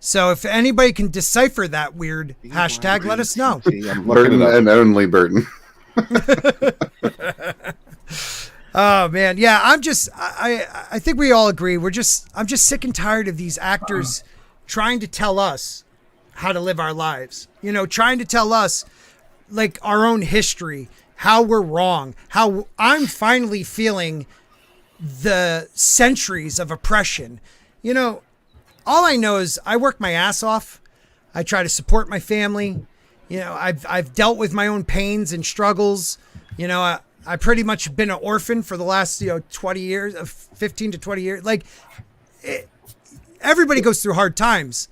So if anybody can decipher that weird hashtag, let us know. Burton and only Burton. Oh man, yeah. I think we all agree. I'm just sick and tired of these actors trying to tell us how to live our lives. You know, trying to tell us like our own history, how we're wrong, how I'm finally feeling the centuries of oppression. You know, all I know is I work my ass off. I try to support my family. You know, I've dealt with my own pains and struggles. You know, I pretty much been an orphan for the last 20 years, 15 to 20 years. Like, everybody goes through hard times.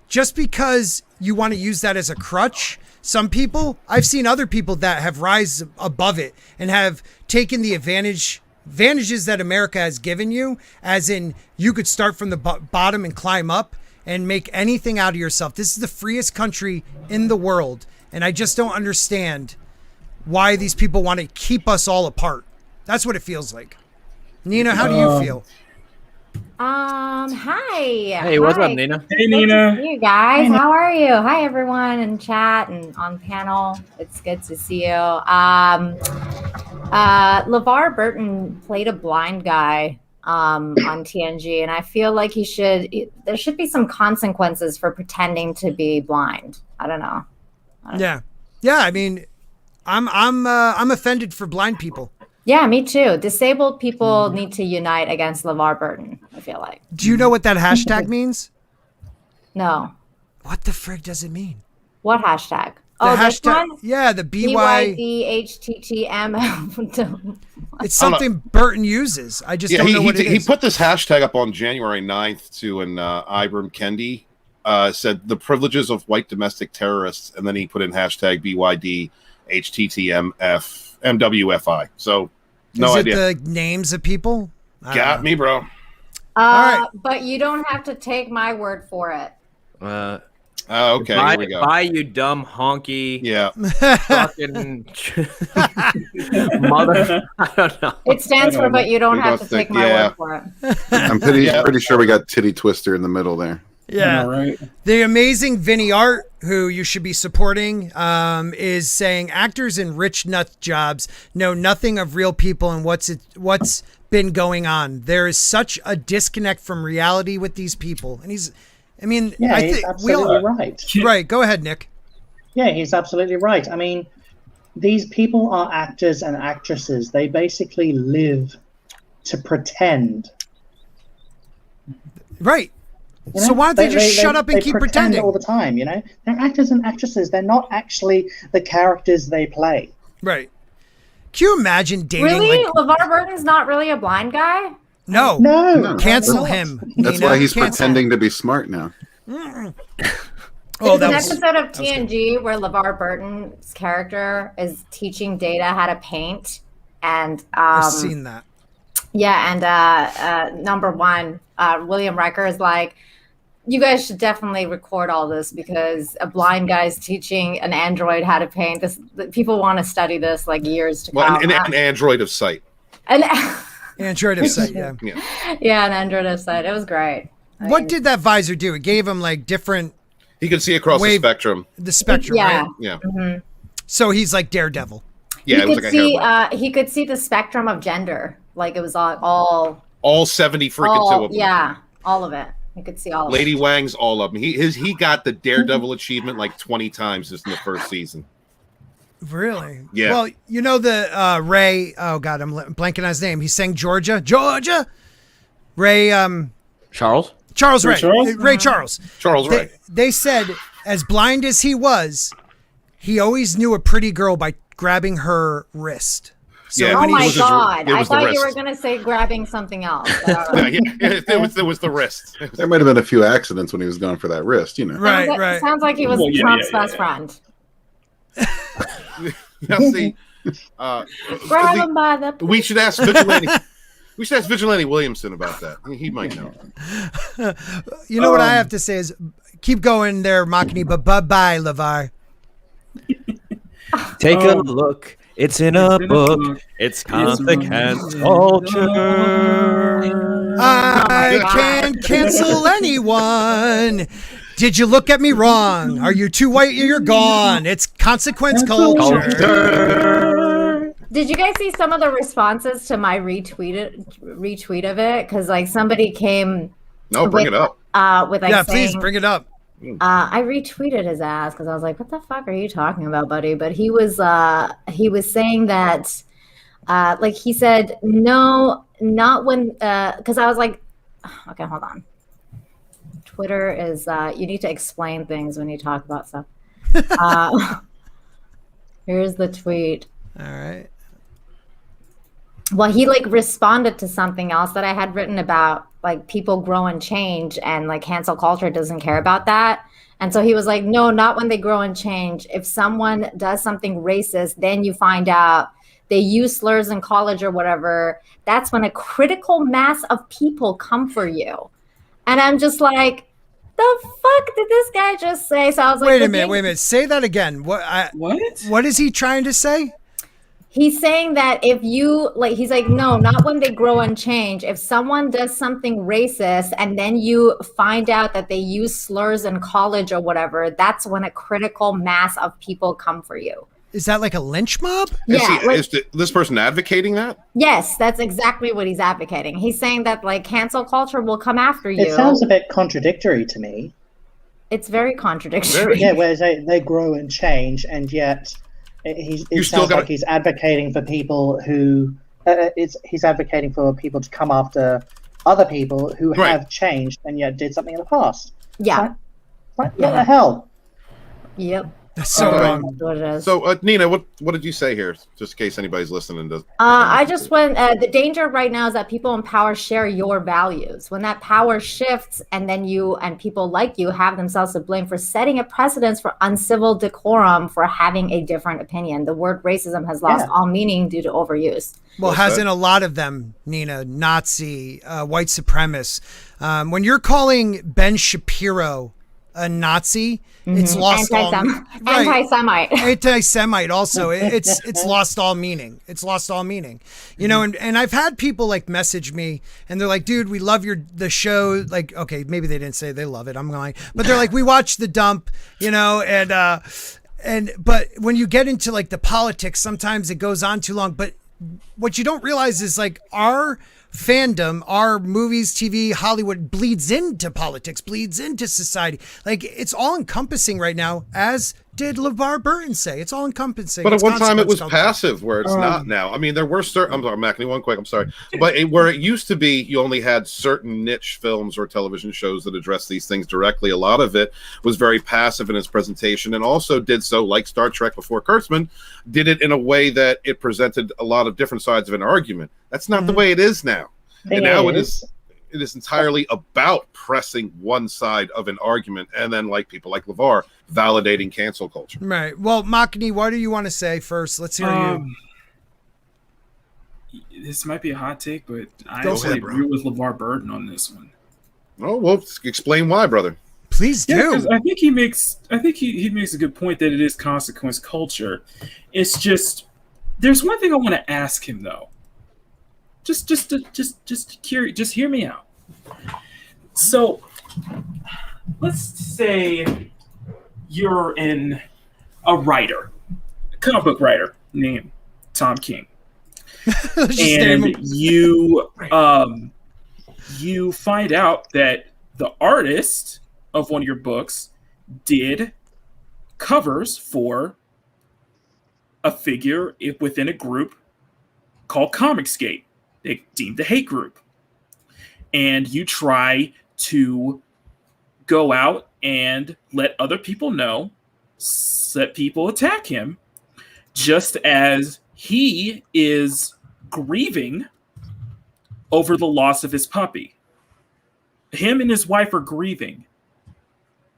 Just because you want to use that as a crutch, some people, I've seen other people that have rise above it and have taken the advantages that America has given you, as in you could start from the bottom and climb up and make anything out of yourself. This is the freest country in the world, and I just don't understand why these people want to keep us all apart. That's what it feels like. Nina, how do you feel? Hi. Hey, what's up, Nina? Hey, Good Nina. to see you guys. How are you? Hi, everyone in chat and on panel. It's good to see you. LeVar Burton played a blind guy on TNG, and I feel like there should be some consequences for pretending to be blind. I don't know. Yeah. I mean, I'm offended for blind people. Yeah, me too. Disabled people need to unite against LeVar Burton, I feel like. Do you know what that hashtag means? No. What the frick does it mean? What hashtag? The this hashtag, one? yeah, the BY. BYDHTTM. It's something Burton uses. I just don't know what it is. He put this hashtag up on January 9th to an Ibram Kendi said the privileges of white domestic terrorists, and then he put in hashtag BYD HTTMF MWFI. So no is idea. It the names of people? Got me, bro. right. But you don't have to take my word for it. Okay, here we go. Bye, you dumb honky. Yeah. Fucking mother. I don't know. It stands for, but you don't have to take my word for it. I'm pretty sure we got Titty Twister in the middle there. Yeah. Right. The amazing Vinny Art, who you should be supporting, is saying actors in rich nut jobs know nothing of real people and what's been going on. There is such a disconnect from reality with these people. And he's absolutely right. Right. Go ahead, Nick. Yeah, he's absolutely right. I mean, these people are actors and actresses. They basically live to pretend. Right. You know? So why don't they just shut up and keep pretend pretending all the time? You know, they're actors and actresses. They're not actually the characters they play. Right. Can you imagine dating? Really? LeVar Burton's not really a blind guy? No. Cancel him. That's Nina. why he's Cancel. pretending to be smart now. Oh, There's that an was episode of TNG where LeVar Burton's character is teaching Data how to paint, and I've seen that. Yeah, and number one, William Riker is like, you guys should definitely record all this because a blind guy's teaching an android how to paint. People want to study this like years to come. An android of sight. Android of sight, yeah. Yeah, an android of sight. It was great. What did that visor do? It gave him like different. He could see across the spectrum. The spectrum, yeah. right? Yeah. Mm-hmm. So he's like Daredevil. Yeah, it was like a hair. He could see the spectrum of gender. Like it was all 70 freaking two of them. Yeah, all of it. You could see all of Lady it. Wang's all of them. He got the Daredevil achievement like 20 times just in the first season. Really? Yeah. Well, you know the Ray. Oh God, I'm blanking on his name. He sang Georgia. Ray. Charles Ray. Charles? Ray Charles. Charles Ray. They said, as blind as he was, he always knew a pretty girl by grabbing her wrist. So Yeah, Oh when he my was- God! it I was the thought you were wrist. going to say grabbing something else. It was the wrist. There might have been a few accidents when he was going for that wrist, you know. Right. Sounds like he was Well, yeah, Trump's yeah, best friend. Now see, Grab him by the. we should ask Vigilante. We should ask Vigilante Williamson about that. He might know. You know what I have to say is, keep going there, Makini, but bye-bye, LeVar. Take a look. It's in a book. It's consequence culture. I can't cancel anyone. Did you look at me wrong? Are you too white? You're gone. It's consequence culture. Did you guys see some of the responses to my retweet of it? Because like somebody came. No, bring it up. With like Yeah, saying, please bring it up. I retweeted his ass because I was like, "What the fuck are you talking about, buddy?" But he was saying that, like he said, no, not when, because I was like, okay, hold on. Twitter is you need to explain things when you talk about stuff. Here's the tweet. All right. Well, he like responded to something else that I had written about like people grow and change, and like cancel culture doesn't care about that. And so he was like, no, not when they grow and change. If someone does something racist, then you find out they use slurs in college or whatever. That's when a critical mass of people come for you. And I'm just like, the fuck did this guy just say? So I was like, wait a minute. Say that again. What is he trying to say? He's saying that if you like, he's like, no, not when they grow and change. If someone does something racist and then you find out that they use slurs in college or whatever, that's when a critical mass of people come for you. Is that like a lynch mob? Yeah. Is this person advocating that? Yes, that's exactly what he's advocating. He's saying that like cancel culture will come after you. It sounds a bit contradictory to me. It's very contradictory. Yeah, where they grow and change, and yet it sounds like he's advocating for people who he's advocating for people to come after other people who have changed and yet did something in the past. Yeah. What the hell? Yep. That's so wrong. That's what it is. So, Nina, what did you say here? Just in case anybody's listening. I just went, the danger right now is that people in power share your values. When that power shifts and then you and people like you have themselves to blame for setting a precedence for uncivil decorum for having a different opinion. The word racism has lost all meaning due to overuse. Well, hasn't a lot of them, Nina, Nazi, white supremacist. When you're calling Ben Shapiro a Nazi, it's lost anti-Semite. Anti-Semite also. It's lost all meaning. It's lost all meaning. You know, and I've had people like message me and they're like, dude, we love the show. Like, okay, maybe they didn't say they love it. I'm lying. But they're like, we watched The Dump, you know, but when you get into like the politics, sometimes it goes on too long. But what you don't realize is like our fandom, our movies, TV, Hollywood bleeds into politics, bleeds into society. Like it's all encompassing right now, as did LeVar Burton say. It's all encompassing. But at one time it was passive, where it's not now. I mean, there were certain. I'm sorry, Mac, one quick. I'm sorry, but where it used to be, you only had certain niche films or television shows that addressed these things directly. A lot of it was very passive in its presentation, and also did so, like Star Trek before Kurtzman, did it in a way that it presented a lot of different sides of an argument. That's not the way it is now. And now it is entirely about pressing one side of an argument, and then like people like LeVar validating cancel culture. Right. Well, Makni, what do you want to say first? Let's hear you. This might be a hot take, but I actually agree with LeVar Burton on this one. Oh, well, explain why, brother. Please do. Yeah, I think he makes a good point that it is consequence culture. It's just there's one thing I want to ask him though. Just hear me out. So, let's say you're a writer, a comic book writer named Tom King, and you find out that the artist of one of your books did covers for a figure within a group called Comicsgate. They deemed the hate group. And you try to go out and let other people know, let people attack him, just as he is grieving over the loss of his puppy. Him and his wife are grieving.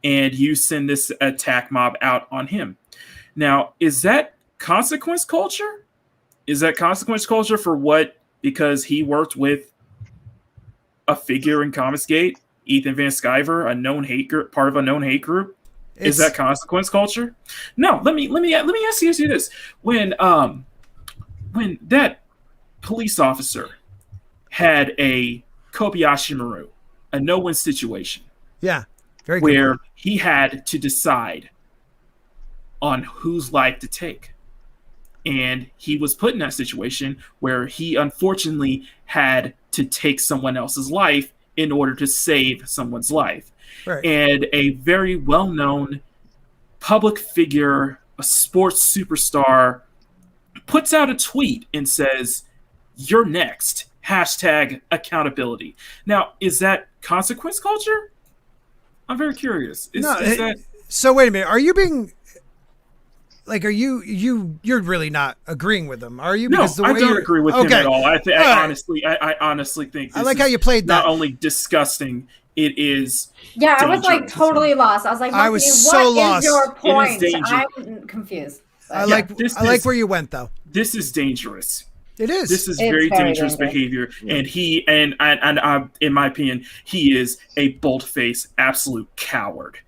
And you send this attack mob out on him. Now, is that consequence culture? Is that consequence culture for what? Because he worked with a figure in Comicsgate, Ethan Van Sciver, a known hate group, part of a known hate group. Is that consequence culture? No. Let me ask you this: when that police officer had a Kobayashi Maru, a no-win situation, very good where point. He had to decide on whose life to take, And he was put in that situation where he unfortunately had to take someone else's life in order to save someone's life. Right. And a very well-known public figure, a sports superstar, puts out a tweet and says, "You're next. #accountability." Now, is that consequence culture? I'm very curious. So wait a minute. Are you being like? You're really not agreeing with them, are you? No, Because the way I don't agree with him at all. I honestly think I like how you played that. not only disgusting, it is. Yeah, I was like dangerous. totally lost. I was like, I was Monkey, so what lost. is your point? It is dangerous. I'm confused. I Yeah, like where you went though. This is dangerous. It is. This is It's very very dangerous dangerous. behavior, and he and in my opinion, he is a bold-faced, absolute coward.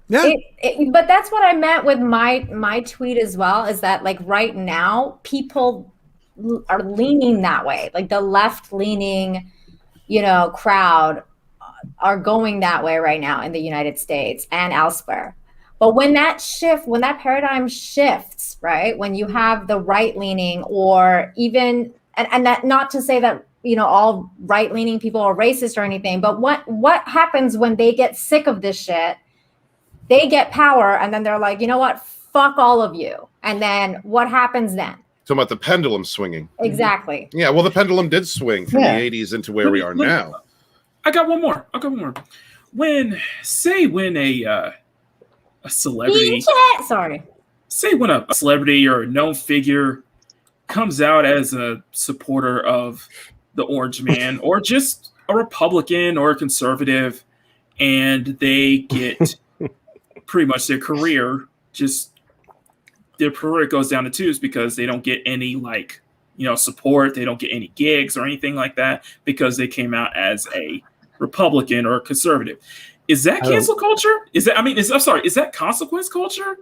Yeah. But that's what I meant with my tweet as well, is that like right now people are leaning that way. Like the left-leaning, crowd are going that way right now in the United States and elsewhere. But when that paradigm shifts, right? When you have the right-leaning or even, and that, not to say that, all right-leaning people are racist or anything, but what happens when they get sick of this shit? They get power and then they're like, you know what? Fuck all of you. And then what happens then? Talking about the pendulum swinging. Exactly. Yeah, well, the pendulum did swing from Yeah. the 80s into where we are now. I got one more. When a celebrity, Sorry. say when a celebrity or a known figure comes out as a supporter of the Orange Man or just a Republican or a conservative, and they get pretty much their career goes down the tubes because they don't get any support, they don't get any gigs or anything like that because they came out as a Republican or a conservative. Is that cancel culture? Is that consequence culture?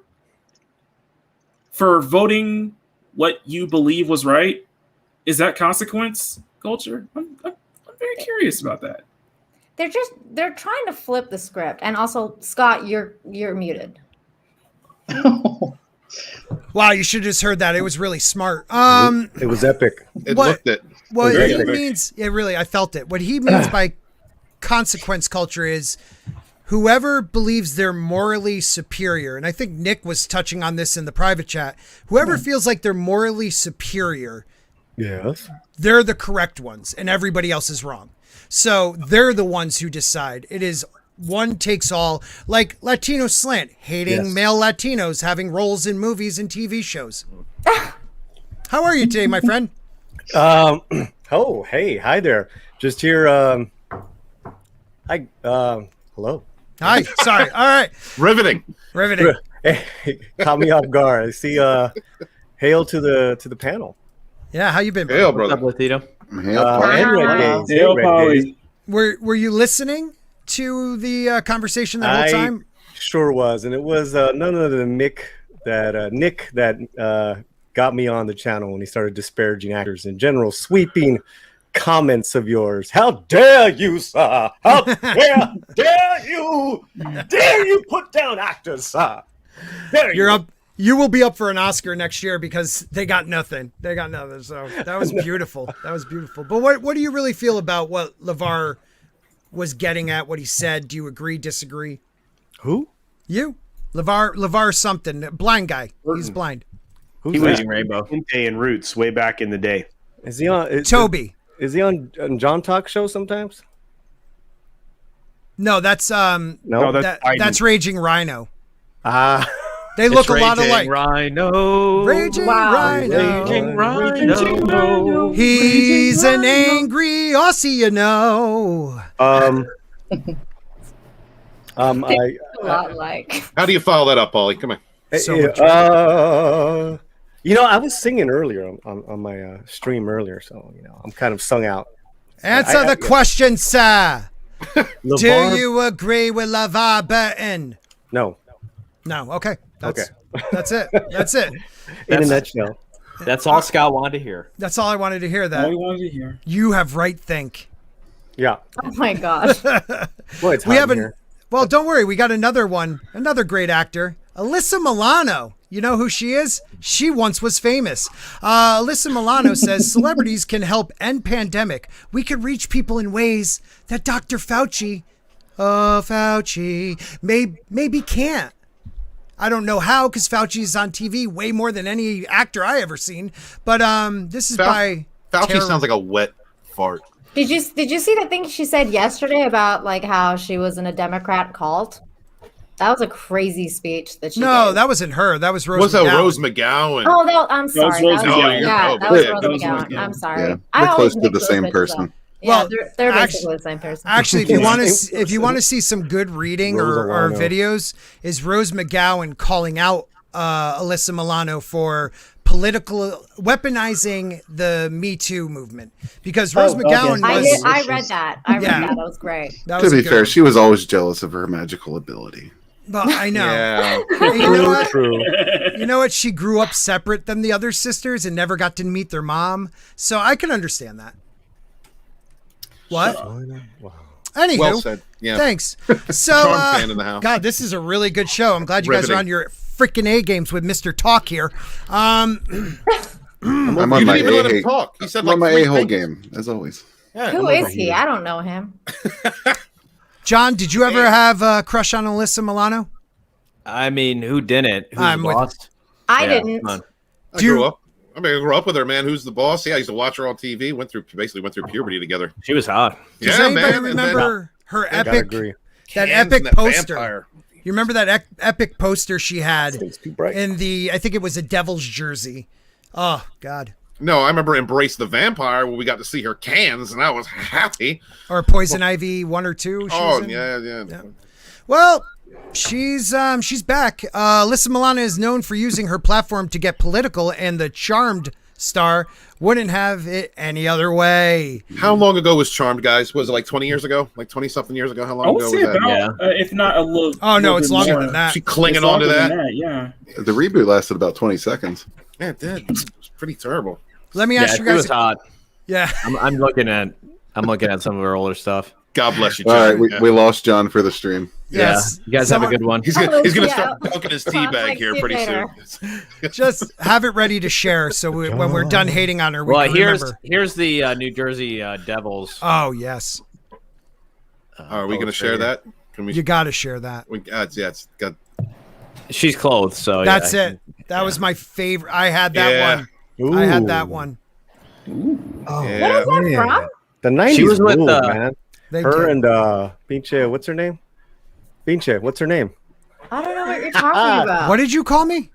For voting what you believe was right? Is that consequence culture? I'm very curious about that. They're trying to flip the script. And also, Scott, you're muted. Wow, you should have just heard that. It was really smart. It was epic. It What- looked it. What Very he epic. means, I felt it. What he means by consequence culture is whoever believes they're morally superior, and I think Nick was touching on this in the private chat, whoever feels like they're morally superior, Yes. they're the correct ones and everybody else is wrong. So they're the ones who decide. It is one takes all, like Latino Slant, hating Yes. male Latinos having roles in movies and TV shows. How are you today, my friend? Oh, hey, hi there. Just here. Hi. Hello. Hi. Sorry. All right. Riveting. Riveting. Hey, caught me off guard. I see. Hail to the panel. Yeah. How you been, bro? Hail, What's up, brother. Latino? Hail, And Red Gaze. Hail, Red Polly. Gaze. Were you listening to the conversation the whole time? Sure was, and it was none other than Nick that got me on the channel when he started disparaging actors in general, sweeping comments of yours. How dare you, sir? How dare you put down actors, sir? Dare You're you? up. You will be up for an Oscar next year because they got nothing. So that was beautiful. But what do you really feel about what LeVar was getting at? What he said? Do you agree? Disagree? Who? You, LeVar something. Blind guy. He's blind. Who's He that? was Reading Rainbow. Inte and Roots way back in the day. Is he on? Toby. Is he on John Talk show sometimes? No, that's No, that's Biden. that's Raging Rhino. Ah. They look It's a lot Raging alike. Rhino. Raging Wow. Rhino. Raging Rhino. He's an angry Aussie, you know. A lot like. How do you follow that up, Paulie? Come on. So Yeah, much I was singing earlier on my stream earlier, so I'm kind of sung out. Answer the question, sir. LeVar, Do you agree with LeVar Burton? No, No. Okay. Okay. That's it. That's it. in a nutshell. That's all Scott wanted to hear. That's all I wanted to hear. All That we wanted to hear. you have right think. Yeah. Oh my gosh. Boy, it's We hot in haven't. here. Well, don't worry. We got another one. Another great actor, Alyssa Milano. You know who she is? She once was famous. Alyssa Milano says celebrities can help end pandemic. We could reach people in ways that Dr. Fauci, maybe can't. I don't know how, because Fauci is on TV way more than any actor I ever seen. But this is by Fauci sounds like a wet fart. Did you see the thing she said yesterday about like how she was in a Democrat cult? That was a crazy speech that she gave. that wasn't her. That was Rose. What's McGowan. that, Rose McGowan? Oh, I'm sorry. Rose McGowan. That was Rose McGowan. I'm sorry. Yeah, they're close to the same person. Yeah, they're basically the same person. Actually, if you want to see some good reading or videos, is Rose McGowan calling out Alyssa Milano for political weaponizing the Me Too movement, because Rose McGowan was. I read that. That was great. To be fair, she was always jealous of her magical ability. Well, I know. Yeah. You know what? You know what? She grew up separate than the other sisters and never got to meet their mom, so I can understand that. What? Anywho, Well said. Yeah. Thanks. So, Strong fan in the house. God, this is a really good show. I'm glad you guys are on your freaking A games with Mr. Talk here. I'm on You my didn't even let him talk. He said I'm on like my three a-hole things. game, as always. Yeah, Who is he? I don't know him. John, did you ever have a crush on Alyssa Milano? I mean, who didn't? Who's I'm the with boss? I Yeah, didn't. come on. I grew up. I grew up with her, man. Who's the boss? Yeah, I used to watch her on TV. Basically went through puberty together. She was hot. Does Yeah, anybody man. remember her I epic, agree. that Cans epic and that poster? vampire. You remember that epic poster she had It's too bright. in I think it was a Devil's jersey. Oh, God. No, I remember Embrace the Vampire where we got to see her cans, and I was happy. Or Poison Ivy 1 or 2. she was in. Yeah. Well, she's back. Alyssa Milano is known for using her platform to get political, and the Charmed star wouldn't have it any other way. How long ago was Charmed, guys? Was it like 20 years ago? Like 20-something years ago? How long I would ago say was that? about, if not a little. Oh, no, little it's bit longer more. than that. She clinging It's on to longer that? than Yeah. The reboot lasted about 20 seconds. Yeah, it did. It was pretty terrible. Let me Yeah, ask she you guys. was hot. Yeah. I'm looking at some of her older stuff. God bless you, All John. right, we lost John for the stream. Yes. Yeah, you guys have a good one. He's gonna Yeah. start dunking his tea bag here pretty soon. Just have it ready to share, so when we're done hating on her, we Well, can here's remember. the New Jersey Devils. Oh, yes. Are we going to share that? Can we? You got to share that. It's got. She's clothed, so That's yeah. it. That was my favorite. I had that Yeah. one. I had that one. Oh, Yeah. What is that from? the 90s She was with, ruled, uh, man. They Her did. and Pinche, what's her name? Pinche, what's her name? I don't know what you're talking about. What did you call me?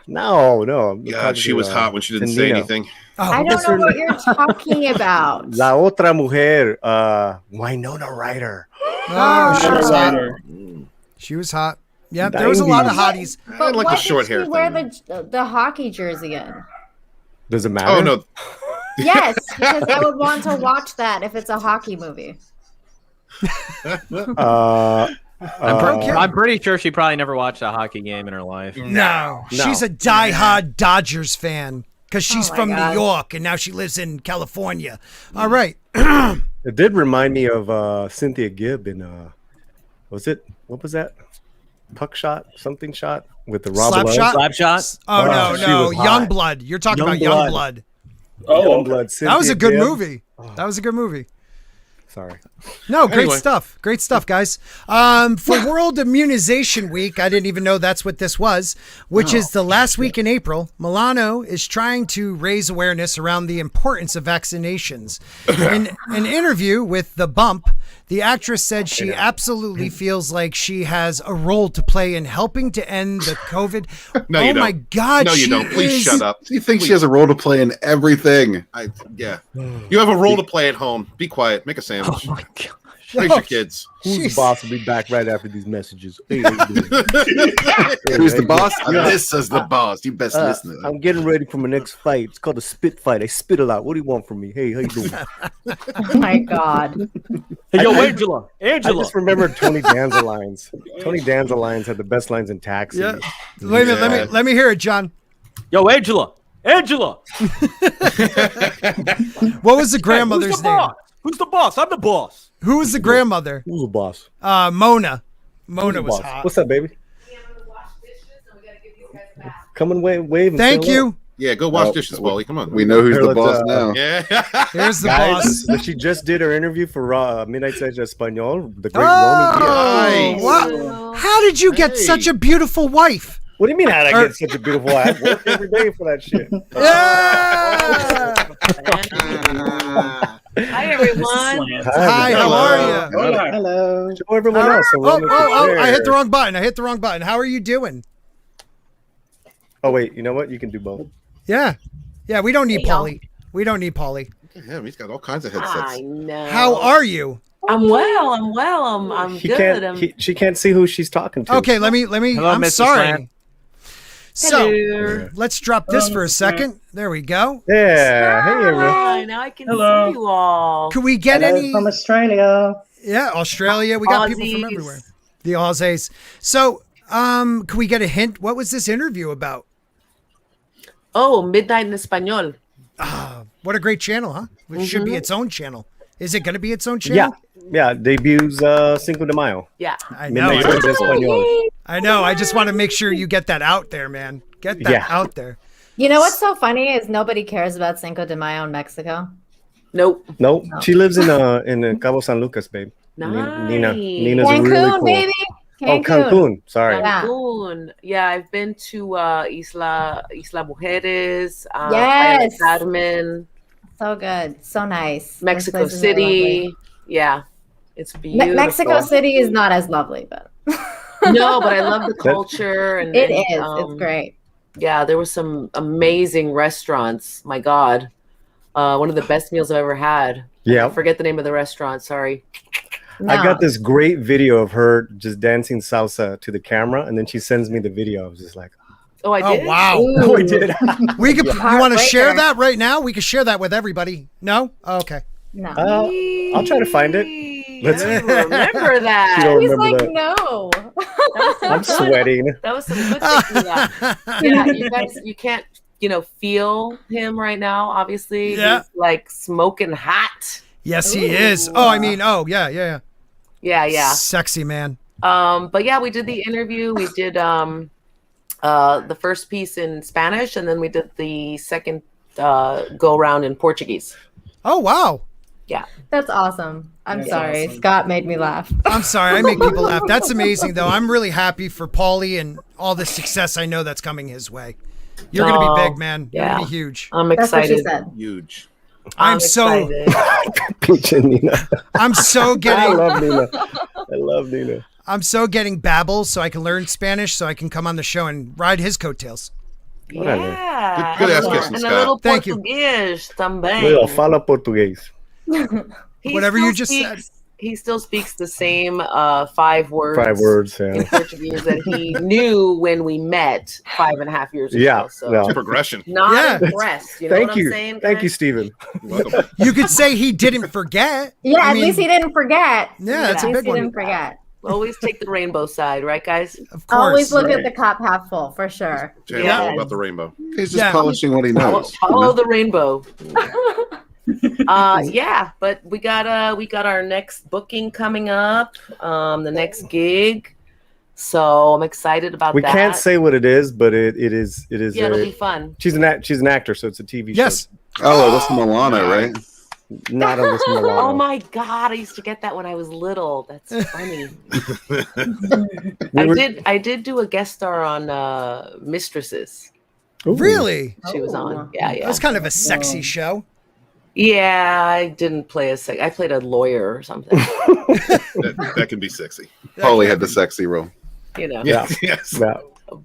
No. I'm God, talking she to, was hot when she didn't say Nina. anything. Oh, I don't know what you're talking about. La otra mujer, Winona Ryder. oh, she was hot. Rider. She was hot. Yep, there was a lot of hotties. I But like what the short did hair she wear thing. the hockey jersey in? Does it matter? Oh no, Yes, because I would want to watch that if it's a hockey movie. I'm pretty sure she probably never watched a hockey game in her life. No, she's a diehard Dodgers fan because she's Oh my from God. New York and now she lives in California. All right. It did remind me of Cynthia Gibb in what was that? Puck shot, something shot with the Rob Slap Lowe. shot? Slap shot? Oh, Oh, she no. was hot. Youngblood. You're talking about Youngblood. Youngblood. Oh, Youngblood, That was Cynthia a good Gibb. movie. That was a good movie. Sorry. No, great Anyway. stuff. Great stuff, guys. For World Immunization Week, I didn't even know that's what this was, which is the last week in April. Milano is trying to raise awareness around the importance of vaccinations. In an interview with The Bump, the actress said she absolutely feels like she has a role to play in helping to end the COVID. No, you oh my don't. God. No, you she don't. Please is- shut up. You think she has a role to play in everything? Yeah. You have a role to play at home. Be quiet. Make a sandwich. Oh my god. Raise your kids. Who's Jeez. the boss will be back right after these messages. Hey, how you doing? Who's the boss? Yeah. This is the boss. You best listen to that. I'm getting ready for my next fight. It's called a spit fight. I spit a lot. What do you want from me? Hey, how you doing? Oh my God. Hey, yo, I- Angela. I Angela. just remember Tony Danza lines. Tony Danza lines had the best lines in Taxi. Yeah. Wait a minute. Let me hear it, John. Yo, Angela. Angela. What was the grandmother's Who's the name? boss? Who's the boss? I'm the boss. Who was the grandmother? Who's the boss? Mona. Who's Mona the was boss? hot. What's up, baby? Come and wave. And Thank say hello. you. Yeah, go wash dishes, Paulie. Come on. We know who's Here, the boss let's, now. Yeah. Here's the boss. Guys, she just did her interview for Midnight Session Espanol. The great Oh, Nice. wow. How did you get Hey. such a beautiful wife? What do you mean how did I get such a beautiful wife? I work every day for that shit. Yeah. Hi, everyone. Slant. Hi, how are you? Hola. Hello. Show everyone else. so Oh, we'll share. I hit the wrong button. How are you doing? Oh wait, you know what? You can do both. Yeah. Yeah, we don't need Hey, y'all. Paulie. We don't need Paulie. Him, he's got all kinds of I headsets. know. How are you? I'm well. I'm She good. can't. She can't see who she's talking to. Okay, let me. Hello, I'm Mr. sorry. Slant. So Hello. let's drop this for a second. There we go. Yeah. Hey, everyone. Hi, now I can Hello. see you all. Could we get Hello any? from Australia. Yeah, Australia. We got people from Aussies. everywhere. The Aussies. So, could we get a hint? What was this interview about? Oh, Midnight in Espanol. What a great channel, huh? It should be its own channel. Is it going to be its own Yeah. channel? Yeah. Debuts Cinco de Mayo. Yeah. I know. Midnight Session Espanol. I know. I just want to make sure you get that out there, man. Get that Yeah. out there. You know what's so funny is nobody cares about Cinco de Mayo in Mexico. Nope. Nope. She lives in Cabo San Lucas, babe. Nice. Nina's Cancun, really cool. baby. Oh, Cancun. Sorry. Yeah. Cancun. Yeah, I've been to Isla Mujeres, Yes. Playa del Carmen, So good. So nice. Those Mexico places are City. lovely. Yeah, it's beautiful. Mexico City is not as lovely, but No, but I love the culture. And it and, is. It's great. Yeah, there were some amazing restaurants. My God. One of the best meals I've ever had. Yeah. I forget the name of the restaurant. Sorry. I No. got this great video of her just dancing salsa to the camera, and then she sends me the video. I was just like, Oh, I Oh, did? wow. oh, I did. We could. You want to share Heartbreaker. that right now? We could share that with everybody. No? Oh, okay. No. I'll try to find it. Let's- I don't remember that. You don't He's remember like, that? no. I'm sweating. That was some good things. Yeah, you guys, you can't, feel him right now. Obviously, Yeah. he's like smoking hot. Yes, he is. Oh, I mean, yeah. Yeah. Sexy man. But yeah, we did the interview. We did the first piece in Spanish, and then we did the second go around in Portuguese. Oh, wow. That's awesome. I'm That's sorry. awesome. Scott made me laugh. I'm sorry. I make people laugh. That's amazing, though. I'm really happy for Paulie and all the success I know that's coming his way. You're going to be big, man. You're going yeah. to be huge. I'm That's what she excited. said. Huge. I'm so excited. Peach and Nina. I'm so I getting love Nina. I love Nina. I'm so getting Babbel so I can learn Spanish so I can come on the show and ride his coattails. Whatever. Yeah. Good ass And kissing, a Scott. little Thank you. Portuguese também. Well, fala português. He Whatever still you just said. He still speaks the same 5 words. 5 words. In Yeah. Portuguese that he knew when we met 5.5 years ago. Yeah. So Well, Progression. not Yeah. impressed. You know thank what you. I'm saying? Thank you, guys? Stephen. Welcome. You could say he didn't forget. Yeah, I at mean, least he didn't forget. Yeah, that's a At least big he one. didn't forget. Always take the rainbow side, right, guys? Of course. Always look right. at the cup half full, for sure. Jay's Yeah. all about the rainbow. He's just Yeah. polishing what he knows. Follow the rainbow. Yeah, but we got our next booking coming up, the next gig. So I'm excited about We that. can't say what it is, but it is. It is. Yeah, it'll be fun. She's an actor, so it's a TV show. Yes. Oh, that's Milano, right? Not Alyssa Milano. Oh my God, I used to get that when I was little. That's funny. I did do a guest star on Mistresses. Ooh. Really? She was on. Yeah. That was kind of a sexy show. Yeah, I didn't play I played a lawyer or something. That can be sexy. Paulie had the sexy role. You know. Yeah. Yes. Yeah.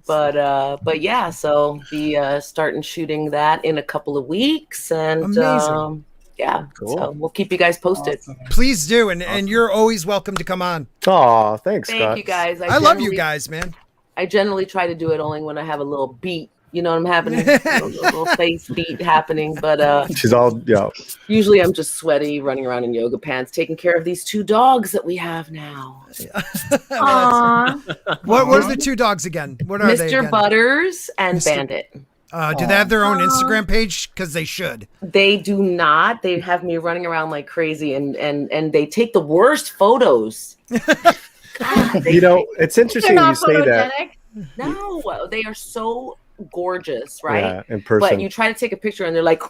But yeah, so be starting shooting that in a couple of weeks, and Amazing. yeah, Cool. so we'll keep you guys posted. Please do, and you're always welcome to come on. Aw, thanks, Thank Scott. you guys. I love you guys, man. I generally try to do it only when I have a little beat. You know what I'm having, a little face beat happening. But She's all usually I'm just sweaty, running around in yoga pants, taking care of these 2 dogs that we have now. Aww. What are the 2 dogs again? What are they Mr. again? Butters and Mr. Bandit. Do they have their own Instagram page? Because they should. They do not. They have me running around like crazy, and they take the worst photos. God, it's interesting They're you not say that. photogenic. No, they are so gorgeous, right? Yeah, in person. But you try to take a picture and they're like,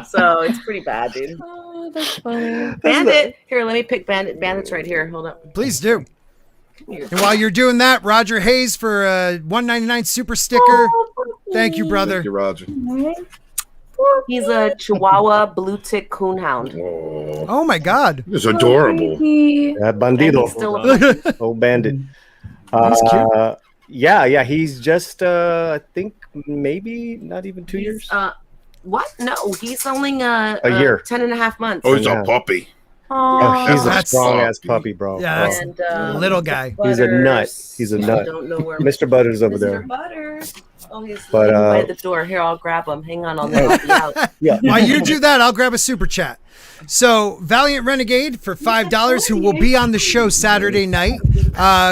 so it's pretty bad, dude. Oh, that's funny. Bandit. Here, let me pick Bandit. Bandit's right here. Hold up. Please do. And while you're doing that, Roger Hayes for a $1.99 super sticker. Thank you, brother. Thank you, Roger. He's a Chihuahua blue tick coonhound. Oh my God. It's adorable. That And he's bandido. still a Old bandit. That's cute. Yeah. He's just, I think, maybe not even 2 years. What? No, he's only A year. 10 and a half months. Oh, he's Yeah. a puppy. Oh, he's a That's- strong ass puppy, bro. Yeah, that's And, little guy. He's a nut. Butters. He's a I nut. don't know where Mr. Butters over Mr. there. Butters. Oh, he's But, by the door. Here, I'll grab him. Hang on, I'll help you out. Yeah. While you do that, I'll grab a super chat. So, Valiant Renegade for $5, who will be on the show Saturday night.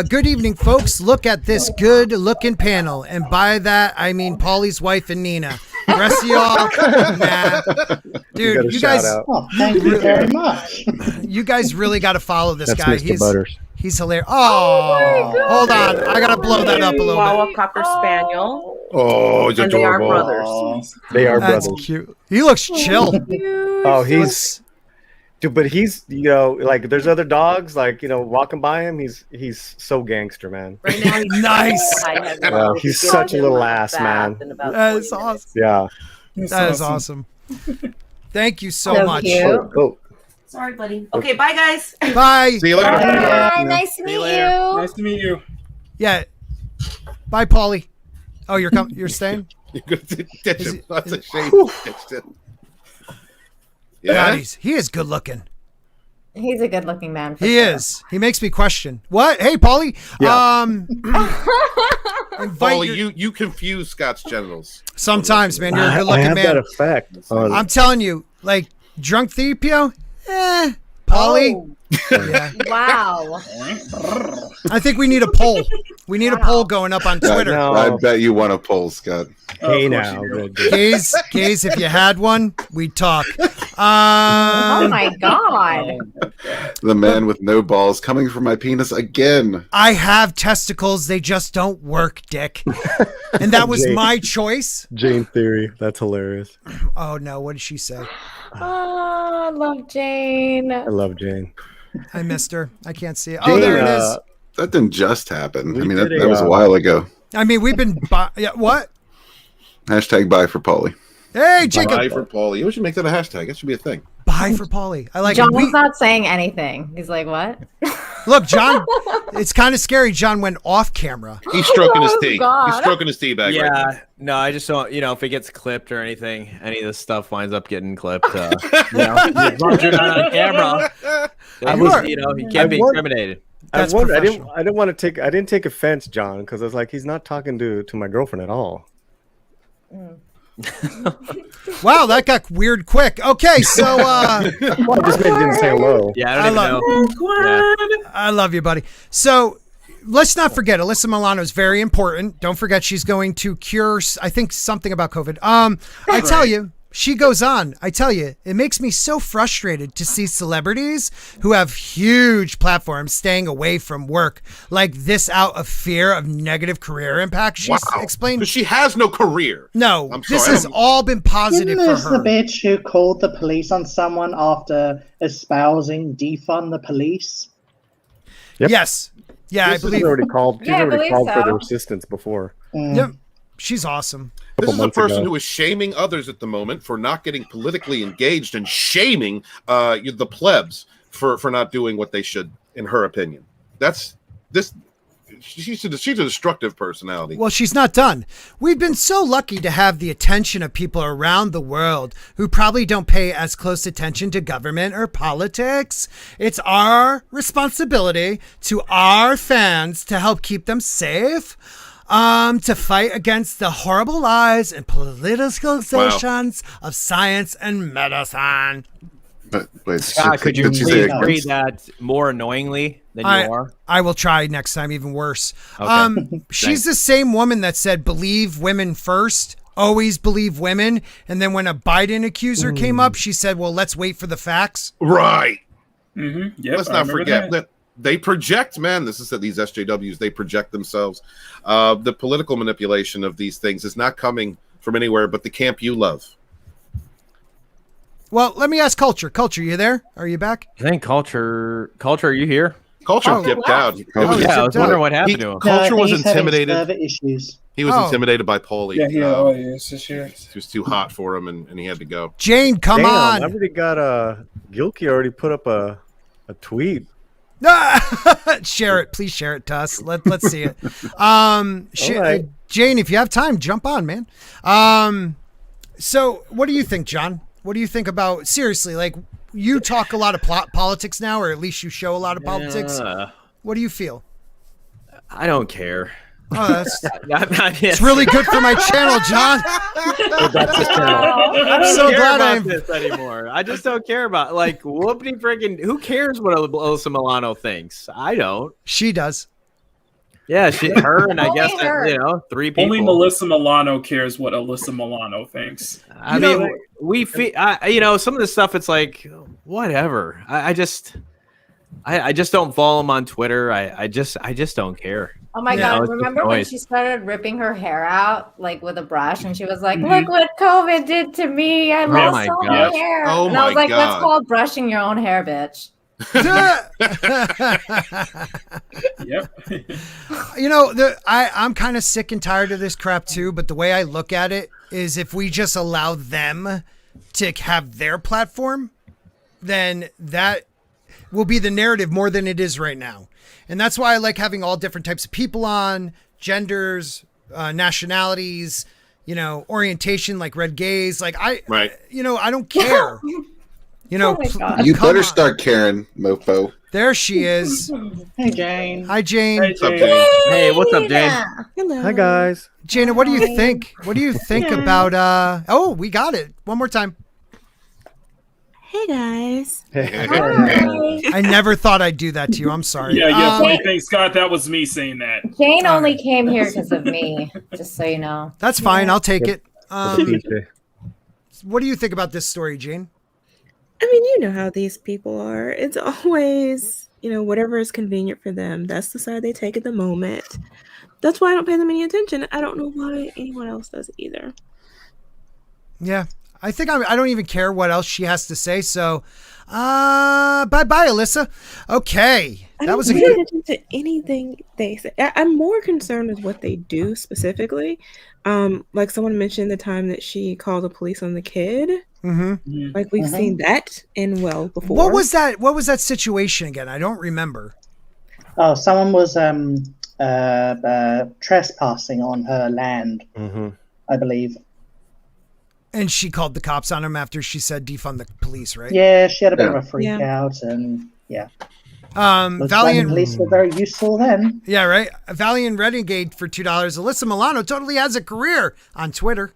Good evening, folks. Look at this good-looking panel. And by that, I mean Paulie's wife and Nina. The rest of y'all, nah. Dude, you guys, Oh, thank you very much. you guys really got to follow this That's guy. Mr. Butters. He's hilarious. Oh, hold on. I got to blow that up a little bit. Chihuahua Cocker Spaniel. Oh, he's And they are adorable. brothers. They are That's brothers. cute. He looks chill. Oh, he's dude, but he's like there's other dogs like walking by him. He's so gangster, man. Right now, he's Nice. Wow, he's such a little ass, man. That is awesome. Yeah. That is awesome. Thank you so So much. cute. Oh, Sorry, buddy. Okay, bye, guys. Bye. See you later. Hi, nice to meet you. Nice to meet you. Yeah. Bye, Paulie. Oh, you're staying? You're going to ditch him. That's a shame. Ditched him. God, Yeah. he is good looking. He's a good-looking man. For He sure. is. He makes me question. What? Hey, Paulie. Yeah. Invite Paulie, your- you confuse Scott's genitals. Sometimes, man, you're a I good-looking have that man. effect. on- I'm telling you, like drunk Thepio. Paulie. Oh, Yeah. wow. I think we need a poll. We need a poll going up on Twitter. No. I bet you want a poll, Scott. Hey Of course now, you do. good dude. Gaze, if you had one, we'd talk. Oh my God. The man with no balls coming from my penis again. I have testicles, they just don't work, Dick. And that was Jake. my choice. Jayne Theory. That's hilarious. Oh no, what did she say? Oh, I love Jane. I love Jane. I missed her. I can't see it. Jane, Oh, there it is. That didn't just happen. We I mean, did that was a a- while ago. I mean, we've been. Yeah, what? Hashtag bye for Paulie. Hey, Jacob. Bye for Paulie. You should make that a hashtag. That should be a thing. Bye for Paulie. I like John it. was not saying anything. He's like, what? Look, John. It's kind of scary. John went off camera. He's stroking his Oh, tea. God. He's stroking his tea bag. Yeah, Right now. no, I just don't. If it gets clipped or anything, any of this stuff winds up getting clipped. As long as you're not on camera, you can't be incriminated. That's I professional. didn't want to take. I didn't take offense, John, because I was like, he's not talking to my girlfriend at all. Wow, that got weird quick. Okay, so Well, I just didn't say hello. Yeah, I I don't even know. I love you, buddy. So let's not forget, Alyssa Milano is very important. Don't forget, she's going to cure, I think, something about COVID. I tell you, she goes on. I tell you, it makes me so frustrated to see celebrities who have huge platforms staying away from work like this out of fear of negative career impact. She's explained. Because she has no career. No, I'm this sorry, I has don't- all been positive Isn't for this the her. bitch who called the police on someone after espousing defund the police? Yep. Yes. Yeah, I She's believe. already called. She's Yeah, I already believe called for so. the resistance before. Yep. She's awesome. This is a months person ago. who is shaming others at the moment for not getting politically engaged and shaming the plebs for not doing what they should, in her opinion. That's this. She's a destructive personality. Well, she's not done. We've been so lucky to have the attention of people around the world who probably don't pay as close attention to government or politics. It's our responsibility to our fans to help keep them safe, to fight against the horrible lies and politicalizations of science and medicine. But wait, Scott, could you did she say please it read that more annoyingly than you are? I will try next time, even worse. Okay. She's the same woman that said, believe women first, always believe women. And then when a Biden accuser came up, she said, well, let's wait for the facts. Right. Mm-hmm. Yep, Let's I not remember forget that. they project, man. This is these SJWs. They project themselves. The political manipulation of these things is not coming from anywhere but the camp you love. Well, let me ask Culture. Culture, you there? Are you back? I think Culture, are you here? Culture dipped out. Yeah, I was wondering what happened to him. Culture was he's having intimidated. server issues. He was intimidated by Paulie. Yeah, it's this year. It was too hot for him, and he had to go. Jane, come on. I already got Gilkey already put up a tweet. Share it. Please share it to us. Let's see it. Right. Jane, if you have time, jump on, man. So what do you think, John? What do you think about, seriously, like, you talk a lot of politics now, or at least you show a lot of politics. What do you feel? I don't care. Oh, that's it's really good for my channel, John. I'm so glad I'm this anymore. I just don't care about, like, whoopity freaking. Who cares what Alyssa Milano thinks? I don't. She does. Yeah, her, and I guess her. 3 people. Only Melissa Milano cares what Alyssa Milano thinks. I mean, we feel, some of this stuff. It's like whatever. I just don't follow them on Twitter. I just don't care. Oh my Yeah. God. Remember when she started ripping her hair out, like with a brush, and she was like, look what COVID did to me. I lost all my hair. Oh and I was like, God. that's called brushing your own hair, bitch. Yep. I'm kind of sick and tired of this crap too, but the way I look at it is if we just allow them to have their platform, then that will be the narrative more than it is right now. And that's why I like having all different types of people on, genders, nationalities, orientation, like red gays. Like I don't care. Oh my God. You better start caring, mofo. There she is. Hey, Jane. Hi, Jane. Hey, What's up, Jane. Jane? Hey, what's up, Jane? Hello. Hi guys. Jana, what do you think? What do you think about we got it. One more time. Hey guys. I never thought I'd do that to you. I'm sorry. Yeah. Funny thing, Scott, that was me saying that. Jane only came here because of me, just so you know. That's fine. I'll take it. What do you think about this story, Jane? I mean, you know how these people are. It's always, whatever is convenient for them. That's the side they take at the moment. That's why I don't pay them any attention. I don't know why anyone else does either. Yeah. I think I don't even care what else she has to say. So, bye-bye, Alyssa. Okay. I don't pay attention to anything they say. I'm more concerned with what they do specifically. Like someone mentioned the time that she called the police on the kid. Mm-hmm. Like we've seen that in before. What was that situation again? I don't remember. Oh, someone was trespassing on her land, I believe. And she called the cops on him after she said defund the police, right? Yeah, she had a bit of a freak out, and Valiant police were very useful then. Yeah, right. Valiant Renegade for $2. Alyssa Milano totally has a career on Twitter.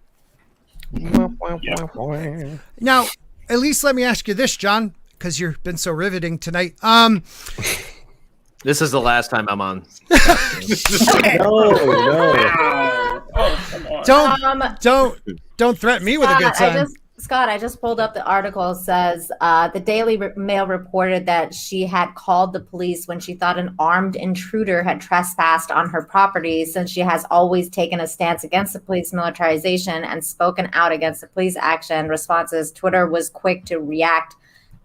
Now, at least let me ask you this, John, because you've been so riveting tonight. This is the last time I'm on. No. Don't threaten me with a good time. Scott, I just pulled up the article. It says the Daily Mail reported that she had called the police when she thought an armed intruder had trespassed on her property, since she has always taken a stance against the police militarization and spoken out against the police action. Responses: Twitter was quick to react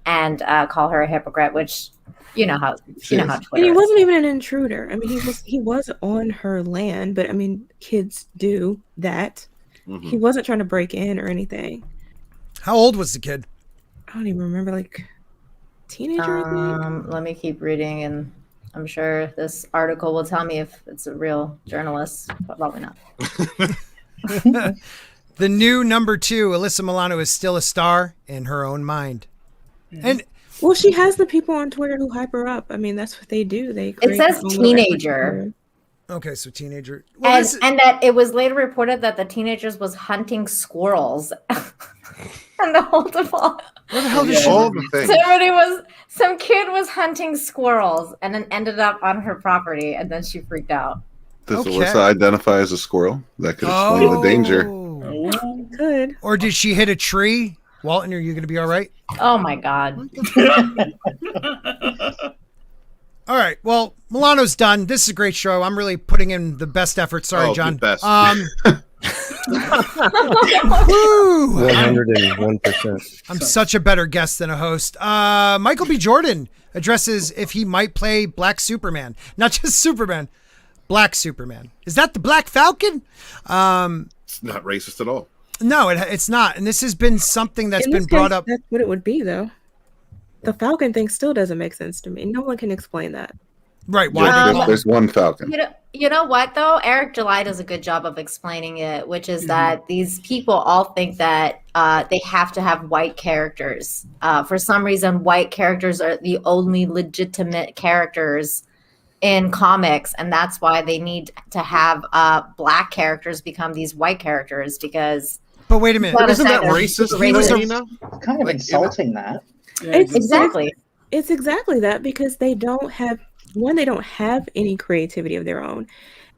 and call her a hypocrite, which you know how Twitter And he wasn't even an intruder. I mean, he was on her land, but I mean, kids do that. Mm-hmm. He wasn't trying to break in or anything. How old was the kid? I don't even remember, like teenager. I think. Let me keep reading, and I'm sure this article will tell me if it's a real journalist, but probably not. The new number 2, Alyssa Milano, is still a star in her own mind. And well, she has the people on Twitter who hype her up. I mean, that's what they do. They It says teenager. Okay, so teenager. Well, and that it was later reported that the teenagers was hunting squirrels. And the whole default. Where the hell did she? Some kid was hunting squirrels and then ended up on her property, and then she freaked out. Does Alyssa identify as a squirrel? That could explain the danger. Good. Or did she hit a tree? Walton, are you going to be all right? Oh my God. All right. Well, Milano's done. This is a great show. I'm really putting in the best effort. Sorry, John. The best. 101%. I'm such a better guest than a host. Michael B. Jordan addresses if he might play Black Superman. Not just Superman, Black Superman. Is that the Black Falcon? It's not racist at all. No, it's not. And this has been something that's been brought up. That's what it would be, though. The Falcon thing still doesn't make sense to me. No one can explain that. Right. Why? There's one Falcon. You know what, though? Eric July does a good job of explaining it, which is that these people all think that they have to have white characters. For some reason, white characters are the only legitimate characters in comics, and that's why they need to have black characters become these white characters because... But wait a minute. Isn't that racist? It's kind of insulting that. Exactly. It's exactly that because they don't have any creativity of their own.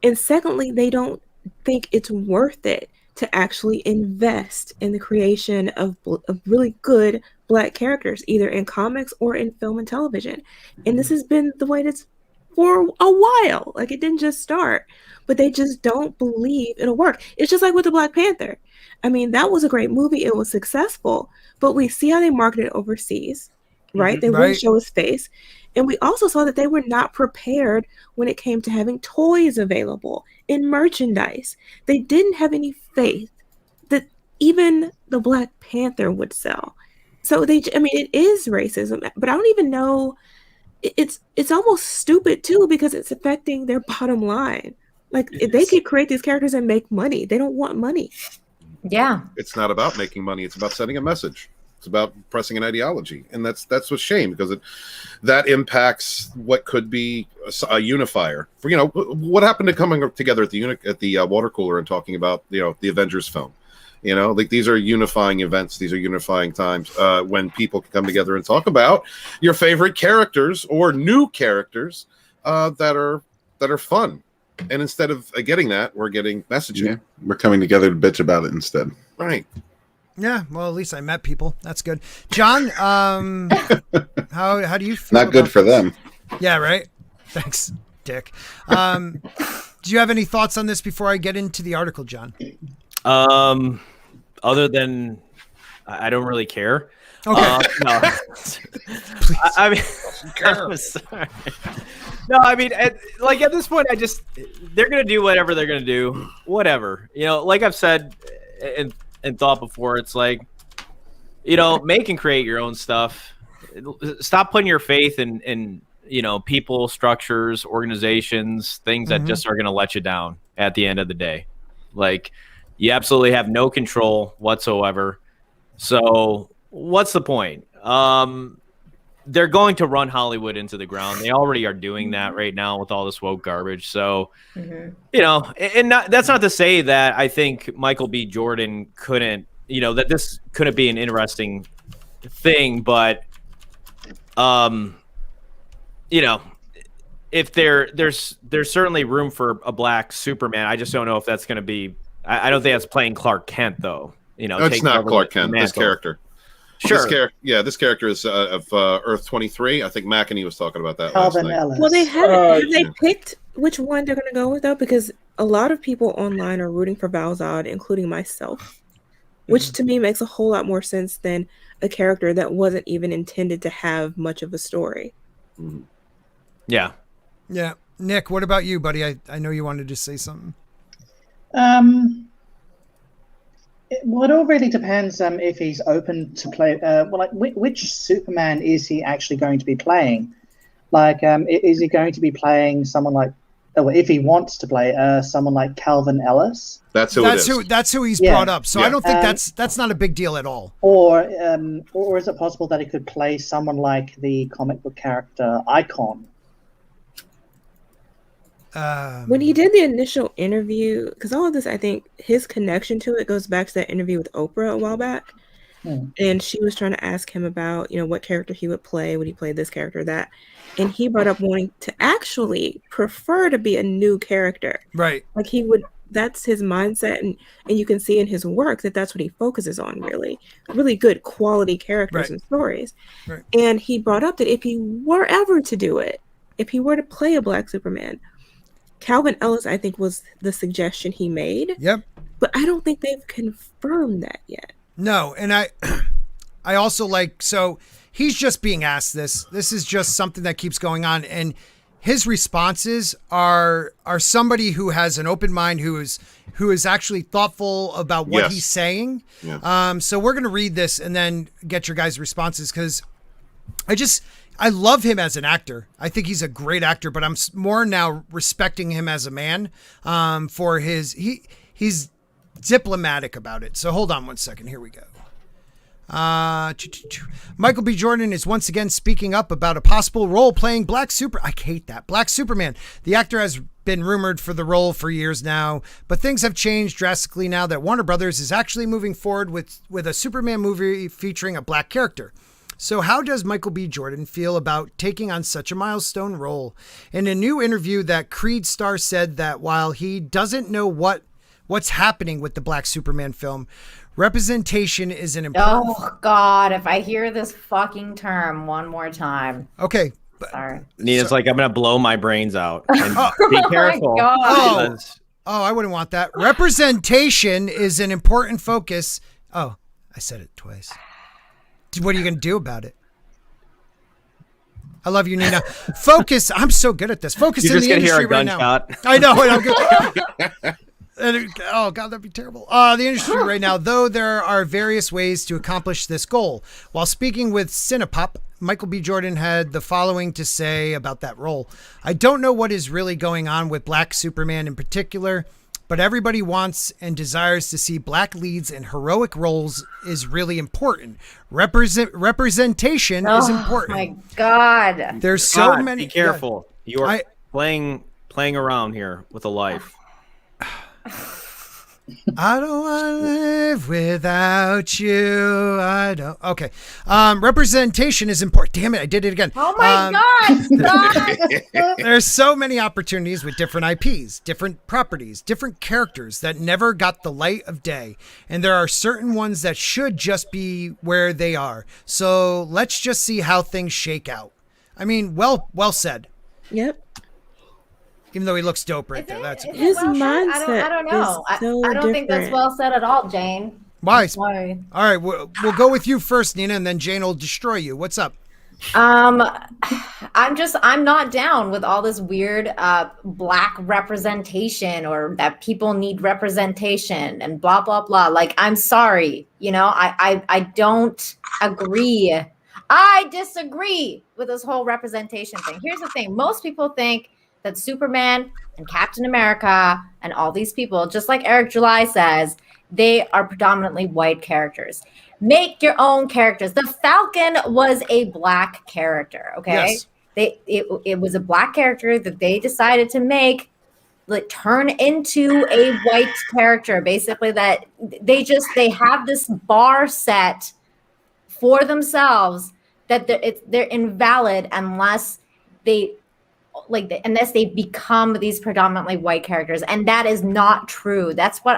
And secondly, they don't think it's worth it to actually invest in the creation of really good black characters, either in comics or in film and television. And this has been the way it's for a while. Like, it didn't just start, but they just don't believe it'll work. It's just like with the Black Panther. I mean, that was a great movie. It was successful, but we see how they marketed it overseas, right? They wouldn't show his face. And we also saw that they were not prepared when it came to having toys available in merchandise. They didn't have any faith that even the Black Panther would sell. So it is racism, but I don't even know. It's almost stupid too, because it's affecting their bottom line. Like, if they could create these characters and make money, they don't want money. Yeah. It's not about making money. It's about sending a message. It's about pressing an ideology, and that's what's shame, because that impacts what could be a unifier. For what happened to coming together at the water cooler and talking about the Avengers film. Like, these are unifying events. These are unifying times when people can come together and talk about your favorite characters or new characters that are fun. And instead of getting that, we're getting messaging. Yeah, we're coming together to bitch about it instead. Right. Yeah, well, at least I met people. That's good. John, how do you feel? Not good for them. Yeah, right? Thanks, Dick. Do you have any thoughts on this before I get into the article, John? Other than I don't really care. Okay. No. I mean, I'm sorry. No, I mean, at this point, they're going to do whatever they're going to do. Whatever. Like I've said and thought before, it's like, make and create your own stuff. Stop putting your faith in people, structures, organizations, things that just are going to let you down at the end of the day. Like, you absolutely have no control whatsoever. So what's the point? They're going to run Hollywood into the ground. They already are doing that right now with all this woke garbage. So, that's not to say that I think Michael B. Jordan couldn't, that this couldn't be an interesting thing, but, if there's certainly room for a black Superman. I just don't know if that's going to be, I don't think that's playing Clark Kent, though. It's not Clark Kent, this character. Sure. This character is of Earth 23. I think McEnany was talking about that Calvin last night. Ellis. Well, have they picked which one they're going to go with, though? Because a lot of people online are rooting for Val-Zod, including myself, which to me makes a whole lot more sense than a character that wasn't even intended to have much of a story. Yeah. Yeah. Nick, what about you, buddy? I know you wanted to say something. It all really depends if he's open to play. Which Superman is he actually going to be playing? Like, is he going to be playing someone like, if he wants to play someone like Calvin Ellis? That's who he's brought up. So I don't think that's not a big deal at all. Or is it possible that he could play someone like the comic book character Icon? When he did the initial interview, because all of this, I think his connection to it goes back to that interview with Oprah a while back. And she was trying to ask him about, what character he would play. Would he play this character, that? And he brought up wanting to actually prefer to be a new character. Right. Like, he would, that's his mindset. And you can see in his work that that's what he focuses on, really good quality characters and stories. Right. And he brought up that if he were ever to do it, if he were to play a Black Superman, Calvin Ellis, I think, was the suggestion he made. Yep. But I don't think they've confirmed that yet. No, and I also like, so he's just being asked this. This is just something that keeps going on, and his responses are somebody who has an open mind, who is actually thoughtful about what he's saying. Yeah. So we're gonna read this and then get your guys' responses, because I love him as an actor. I think he's a great actor, but I'm more now respecting him as a man for he's diplomatic about it. So hold on one second. Here we go. Michael B. Jordan is once again speaking up about a possible role playing Black Superman. The actor has been rumored for the role for years now, but things have changed drastically now that Warner Brothers is actually moving forward with a Superman movie featuring a Black character. So how does Michael B. Jordan feel about taking on such a milestone role? In a new interview, that Creed star said that while he doesn't know what's happening with the Black Superman film, representation is an important... Oh, God, if I hear this fucking term one more time. Okay. Sorry. Nina's like, I'm going to blow my brains out. And be careful. Oh, I wouldn't want that. Representation is an important focus. Oh, I said it twice. What are you going to do about it? I love you, Nina. Focus. I'm so good at this. Focus in the industry right now. I know. I'm good. Oh, God, that'd be terrible. The industry right now, though there are various ways to accomplish this goal. While speaking with Cinepop, Michael B. Jordan had the following to say about that role. I don't know what is really going on with Black Superman in particular, but everybody wants and desires to see Black leads in heroic roles is really important. Representation is important. Oh, my God. There's so many. Be careful. You are playing around here with a life. I don't want to live without you. I don't. Okay. Representation is important. Damn it. I did it again. Oh my God. Stop. There's so many opportunities with different IPs, different properties, different characters that never got the light of day. And there are certain ones that should just be where they are. So let's just see how things shake out. I mean, well said. Yep. Even though he looks dope right there. That's his mindset. I don't know. I don't think that's well said at all, Jayne. Why? Sorry. All right, we'll go with you first, Nina, and then Jayne will destroy you. What's up? I'm not down with all this weird Black representation, or that people need representation and blah blah blah. Like, I'm sorry, I don't agree. I disagree with this whole representation thing. Here's the thing: most people think that Superman and Captain America and all these people, just like Eric July says, they are predominantly white characters. Make your own characters. The Falcon was a Black character, okay? Yes. It was a Black character that they decided to make, like, turn into a white character. Basically, that they have this bar set for themselves that they're invalid unless they become these predominantly white characters, and that is not true. That's what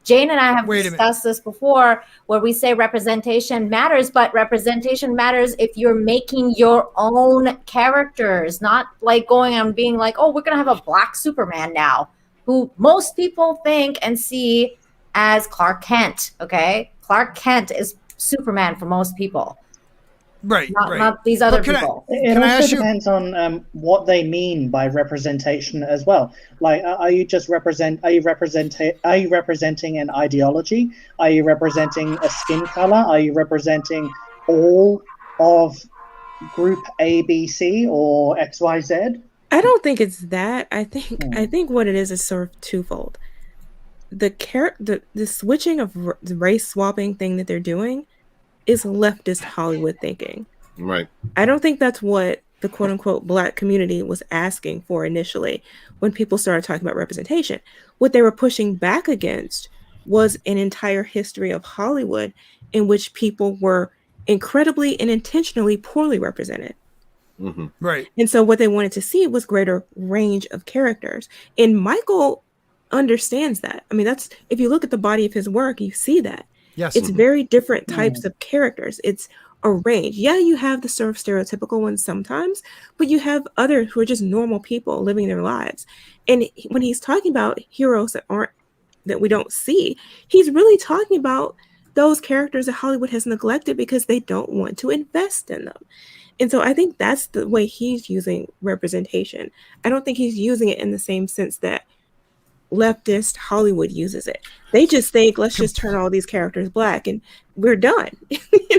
Jayne and I have discussed this before, where we say representation matters, but representation matters if you're making your own characters, not like going and being like, oh, we're gonna have a Black Superman now, who most people think and see as Clark Kent. Okay, Clark Kent is Superman for most people. Right, not these other people. It also depends on what they mean by representation as well. Like, are you representing an ideology? Are you representing a skin color? Are you representing all of group A, B, C, or X, Y, Z? I don't think it's that. I think what it is sort of twofold. The switching of the race swapping thing that they're doing is leftist Hollywood thinking. Right. I don't think that's what the quote unquote Black community was asking for initially when people started talking about representation. What they were pushing back against was an entire history of Hollywood in which people were incredibly and intentionally poorly represented. Mm-hmm. Right. And so what they wanted to see was greater range of characters. And Michael understands that. I mean, if you look at the body of his work, you see that. Yes. It's very different types of characters. It's a range. Yeah, you have the sort of stereotypical ones sometimes, but you have others who are just normal people living their lives. And when he's talking about heroes that we don't see, he's really talking about those characters that Hollywood has neglected because they don't want to invest in them. And so I think that's the way he's using representation. I don't think he's using it in the same sense that leftist Hollywood uses it. They just think, let's just turn all these characters black and we're done.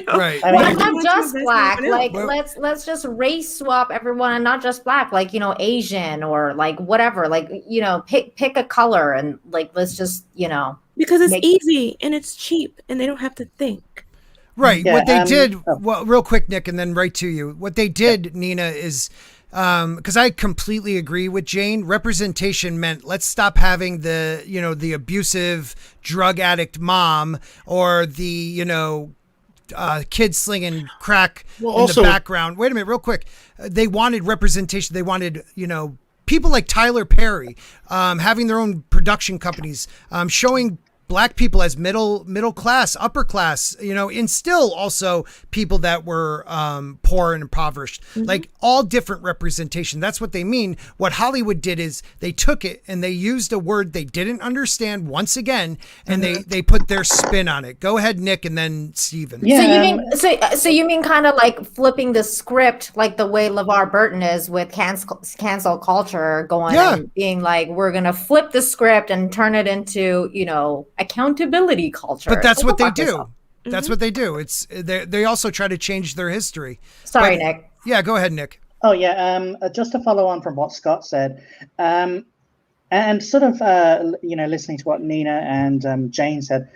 Right. Well, not just black. Like let's just race swap everyone, and not just black. Like Asian or like whatever. Like pick a color and like let's just because it's easy and it's cheap and they don't have to think. Right. Yeah, what they did. Well, real quick, Nick, and then right to you. What they did, Nina, is. Because I completely agree with Jayne. Representation meant let's stop having the abusive drug addict mom or the kid slinging crack in the background. Wait a minute, real quick. They wanted representation. They wanted people like Tyler Perry having their own production companies, showing Black people as middle class, upper class, and still also people that were poor and impoverished, like all different representation. That's what they mean. What Hollywood did is they took it and they used a word they didn't understand once again, and they put their spin on it. Go ahead, Nick, and then Steven. Yeah. So you mean kind of like flipping the script, like the way LeVar Burton is with cancel culture, going and being like, we're gonna flip the script and turn it into accountability culture. But that's what they do. That's what they do. It's they also try to change their history. Sorry, Nick. Yeah, go ahead, Nick. Oh yeah, just to follow on from what Scott said, and sort of listening to what Nina and Jayne said,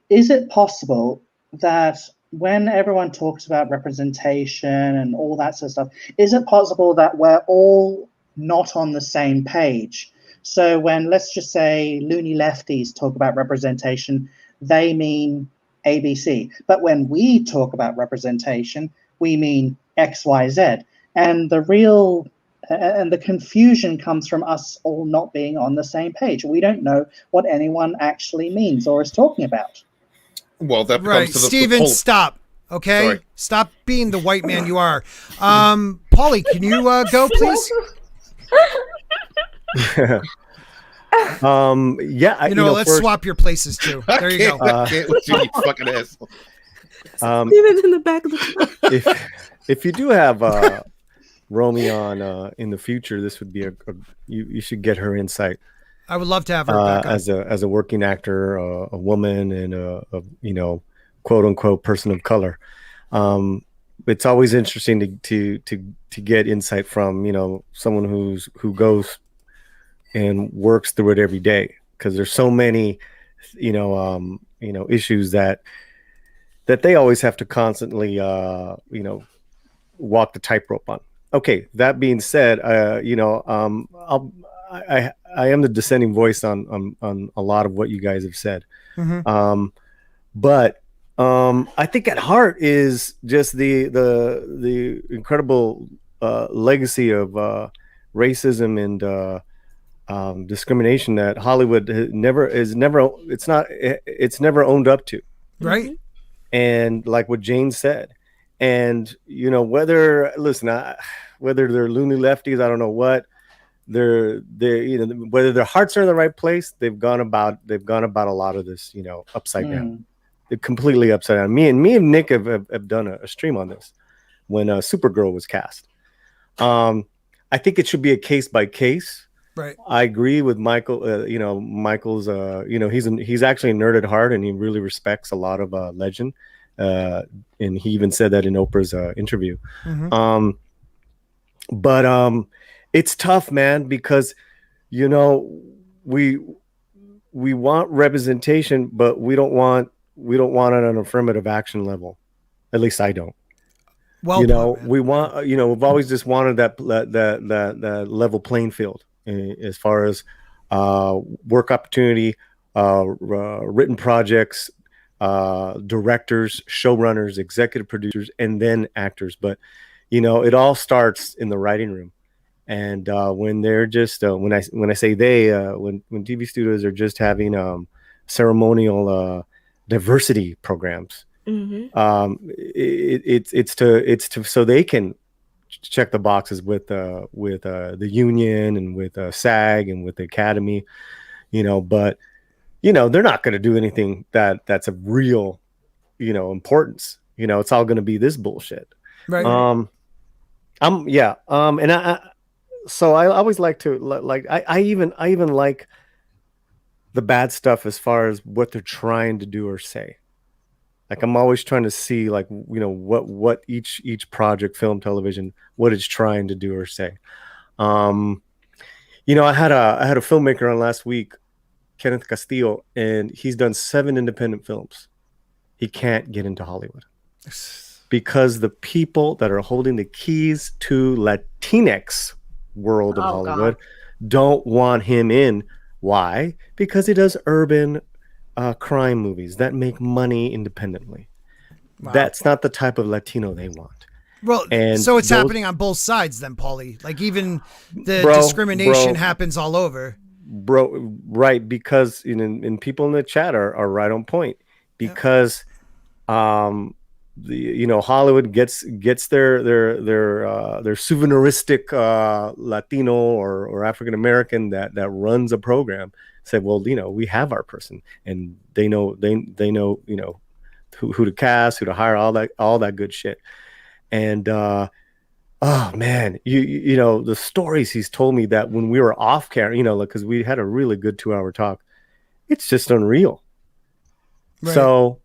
is it possible that when everyone talks about representation and all that sort of stuff, is it possible that we're all not on the same page? So when, let's just say, loony lefties talk about representation, they mean ABC. But when we talk about representation, we mean XYZ. And the confusion comes from us all not being on the same page. We don't know what anyone actually means or is talking about. Well, that becomes to the Steven, whole... stop. Okay? Sorry. Stop being the white man you are. Paulie, can you go, please? Let's swap your places too. There you go. I can't with you fucking asshole. Steven's in the back of the if you do have Romy on in the future, this would be you should get her insight. I would love to have her back as a working actor, a woman, and a quote unquote person of color. It's always interesting to get insight from someone who goes and works through it every day, because there's so many issues that they always have to constantly walk the tightrope on. Okay, that being said, I am the dissenting voice on a lot of what you guys have said. But I think at heart is just the incredible legacy of racism and discrimination that Hollywood never owned up to. Right. And like what Jayne said, and whether they're loony lefties, I don't know what they're whether their hearts are in the right place, they've gone about a lot of this upside down. They're completely upside down. Me and Nick have done a stream on this when Supergirl was cast. I think it should be a case by case. Right. I agree with Michael. Michael's. He's actually a nerd at heart, and he really respects a lot of legend. And he even said that in Oprah's interview. But it's tough, man, because we want representation, but we don't want it on an affirmative action level. At least I don't. Well, we want. We've always just wanted that level playing field. As far as work opportunity, written projects, directors, showrunners, executive producers, and then actors. But it all starts in the writing room. And when they're just when I say they, when TV studios are just having ceremonial diversity programs, It's to so they can check the boxes with the union and with SAG and with the Academy, but they're not going to do anything that's of real importance. It's all going to be this bullshit, right? And so I always like to I even like the bad stuff as far as what they're trying to do or say. Like, I'm always trying to see, like, what each project, film, television, what it's trying to do or say. I had a filmmaker on last week, Kenneth Castillo, and he's done 7 independent films. He can't get into Hollywood because the people that are holding the keys to Latinx world of Hollywood don't want him in. Why? Because he does urban crime movies that make money independently. Wow. That's not the type of Latino they want. Well, and so it's happening on both sides then, Paulie. Like, even the discrimination happens all over. Right, because and people in the chat are right on point, because Hollywood gets their souveniristic Latino or African American that runs a program. Said, well, we have our person, and they know who to cast, who to hire, all that good shit. And oh man, the stories he's told me that when we were off camera, because we had a really good 2-hour talk, it's just unreal. Right. So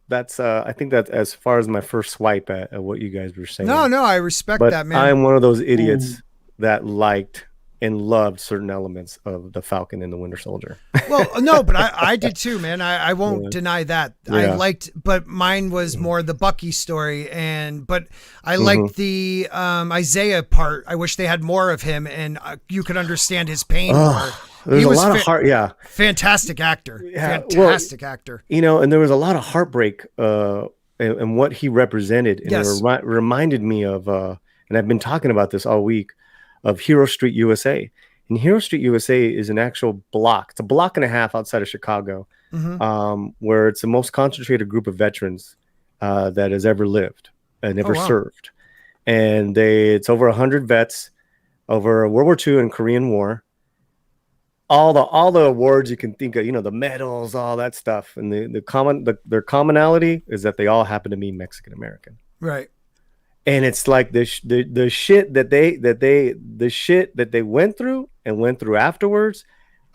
that's I think that's as far as my first swipe at what you guys were saying. No, I respect that, man. I'm one of those idiots that liked and loved certain elements of the Falcon and the Winter Soldier. Well, no, but I did too, man. I won't deny that. Yeah. I liked, but mine was more the Bucky story, but I liked the Isaiah part. I wish they had more of him, and you could understand his pain more. There's a lot of heart. Yeah, fantastic actor. Yeah. Fantastic actor. And there was a lot of heartbreak and what he represented, and it reminded me of. And I've been talking about this all week, of Hero Street USA. And Hero Street USA is an actual block. It's a block and a half outside of Chicago, where it's the most concentrated group of veterans that has ever lived and ever served. And it's over 100 vets over World War II and Korean War. All the awards you can think of, the medals, all that stuff. And their commonality is that they all happen to be Mexican American. Right. And it's like the shit that they went through afterwards.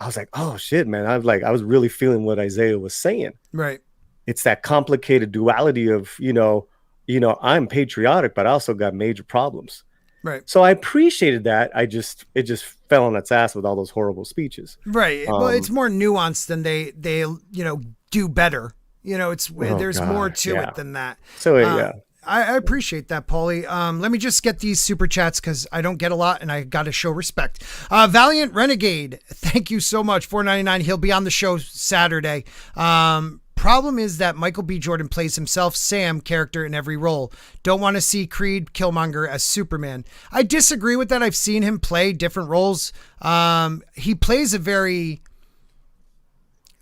I was like, oh shit, man. I was really feeling what Isaiah was saying. Right. It's that complicated duality of, I'm patriotic, but I also got major problems. Right. So I appreciated that. It just fell on its ass with all those horrible speeches. Right. Well, it's more nuanced than they do better. There's more to it than that. So yeah. I appreciate that, Paulie. Let me just get these super chats because I don't get a lot and I got to show respect. Valiant Renegade, thank you so much. $4.99. He'll be on the show Saturday. Problem is that Michael B. Jordan plays himself, Sam character in every role. Don't want to see Creed Killmonger as Superman. I disagree with that. I've seen him play different roles. He plays a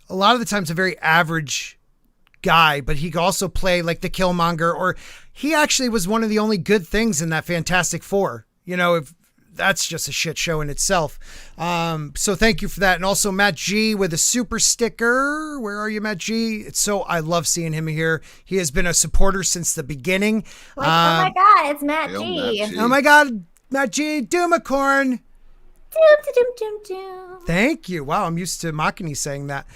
lot of the times a very average guy, but he could also play like the Killmonger, or he actually was one of the only good things in that Fantastic Four. If that's just a shit show in itself. So thank you for that. And also Matt G with a super sticker. Where are you, Matt G? I love seeing him here. He has been a supporter since the beginning. Oh my God, it's Matt G. Oh my God, Matt G. Doomacorn. Thank you. Wow, I'm used to Makini saying that.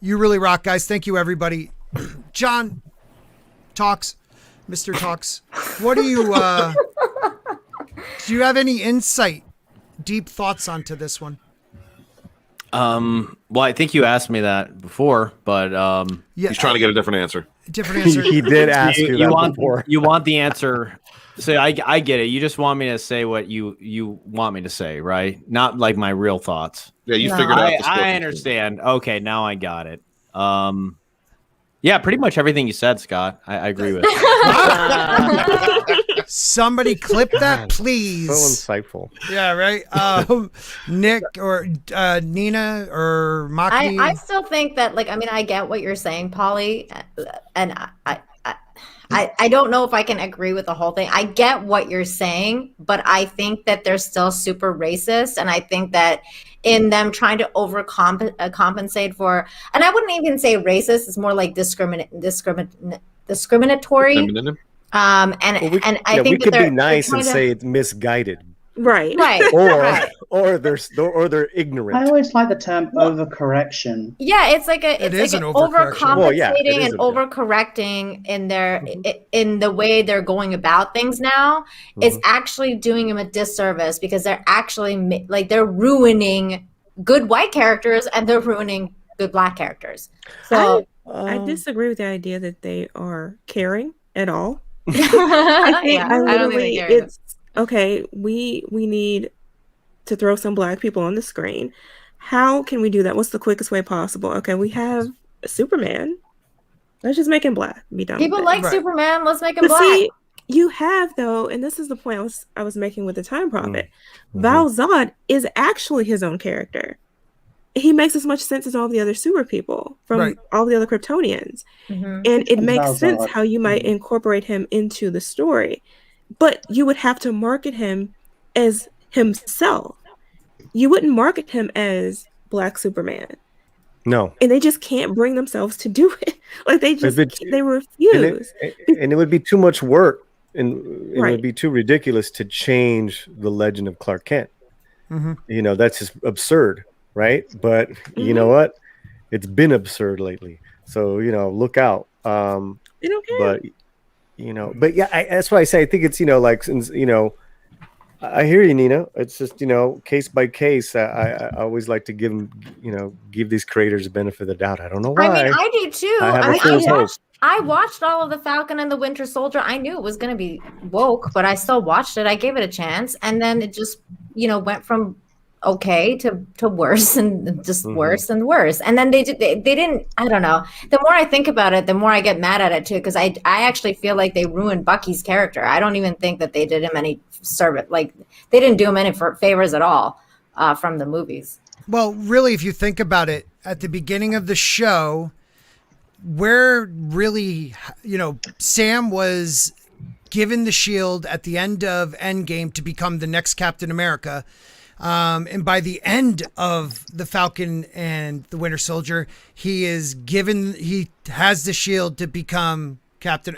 You really rock, guys. Thank you, everybody. John Talks, Mr. Talks. What do you, do you have any insight, deep thoughts onto this one? Well, I think you asked me that before, but he's trying to get a different answer. Different answer. He did ask you that before. You want the answer. So I get it. You just want me to say what you want me to say, right? Not like my real thoughts. Yeah, you figured out. I understand. Okay, now I got it. Yeah, pretty much everything you said, Scott. I agree with. Somebody clip that, please. So insightful. Yeah, right. Nick or Nina or Maki. I still think that, like, I mean, I get what you're saying, Polly, and I don't know if I can agree with the whole thing. I get what you're saying, but I think that they're still super racist, and I think that in them trying to compensate for, and I wouldn't even say racist, it's more like discriminatory. And I think we could that be nice and say it's misguided, Right. or they're ignorant. I always like the term overcorrection. Yeah, it's like it's like an overcompensating Well, yeah, it is and overcorrecting in their in the way they're going about things now. It's actually doing them a disservice because they're actually they're ruining good white characters and they're ruining good black characters. So I disagree with the idea that they are caring at all. I think I don't think they care either. it's okay. We need to throw some black people on the screen. How can we do that? What's the quickest way possible? Okay, we have Superman. Let's just make him black. Be done. People with it. like Superman. Let's make him But black. see, you have though, and this is the point I was making with the Time Prophet. Val Zod is actually his own character. He makes as much sense as all the other super people from all the other Kryptonians. And it makes sense how you might incorporate him into the story. But you would have to market him as himself. You wouldn't market him as Black Superman. No. And they just can't bring themselves to do it. Like they refuse. And it would be too much work, and it would be too ridiculous to change the legend of Clark Kent. You know, that's just absurd, right? But you know what? It's been absurd lately. So, you know, look out. They don't care. But that's why I say I think it's, like, since, I hear you, Nina. It's just, case by case. I always like to give these creators a benefit of the doubt. I don't know why. I mean, I do too. I have a fool's hope. I watched all of the Falcon and the Winter Soldier. I knew it was going to be woke, but I still watched it. I gave it a chance, and then it just, went from okay to worse and just worse and worse. And then they didn't. I don't know. The more I think about it, the more I get mad at it too, because I actually feel like they ruined Bucky's character. I don't even think that they did him any service. Like they didn't do him any favors at all from the movies. Well, really, if you think about it, at the beginning of the show, where really, Sam was given the shield at the end of Endgame to become the next Captain America. And by the end of the Falcon and the Winter Soldier, he has the shield to become Captain.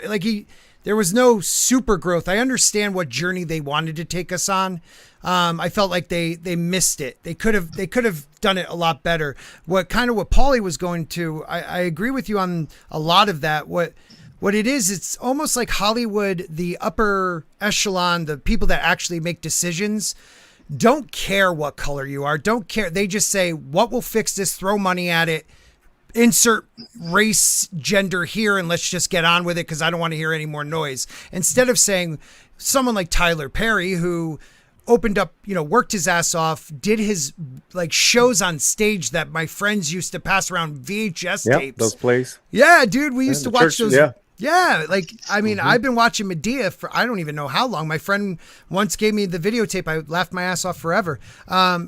There was no super growth. I understand what journey they wanted to take us on. I felt like they missed it. They could have done it a lot better. What Paulie was going to, I agree with you on a lot of that. What it is, it's almost like Hollywood, the upper echelon, the people that actually make decisions, don't care what color you are. Don't care. They just say, what will fix this? Throw money at it. Insert race, gender here, and let's just get on with it because I don't want to hear any more noise. Instead of saying someone like Tyler Perry, who opened up, worked his ass off, did his shows on stage that my friends used to pass around VHS tapes. Those plays. Yeah, dude, we used to watch those. Yeah, I've been watching Medea for I don't even know how long. My friend once gave me the videotape. I laughed my ass off forever.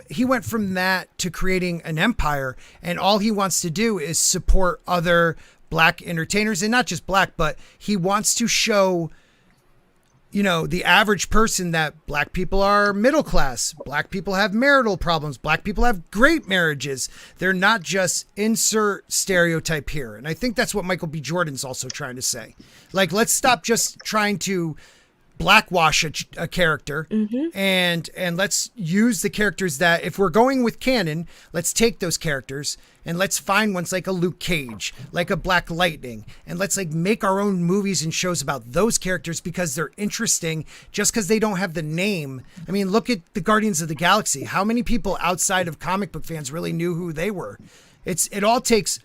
He went from that to creating an empire, and all he wants to do is support other black entertainers, and not just black, but he wants to show, the average person that black people are middle class. Black people have marital problems. Black people have great marriages. They're not just insert stereotype here. And I think that's what Michael B. Jordan's also trying to say. Let's stop just trying to blackwash a character and let's use the characters that, if we're going with canon, let's take those characters and let's find ones like a Luke Cage, like a Black Lightning, and let's make our own movies and shows about those characters because they're interesting just because they don't have the name. I mean, look at the Guardians of the Galaxy. How many people outside of comic book fans really knew who they were? It all takes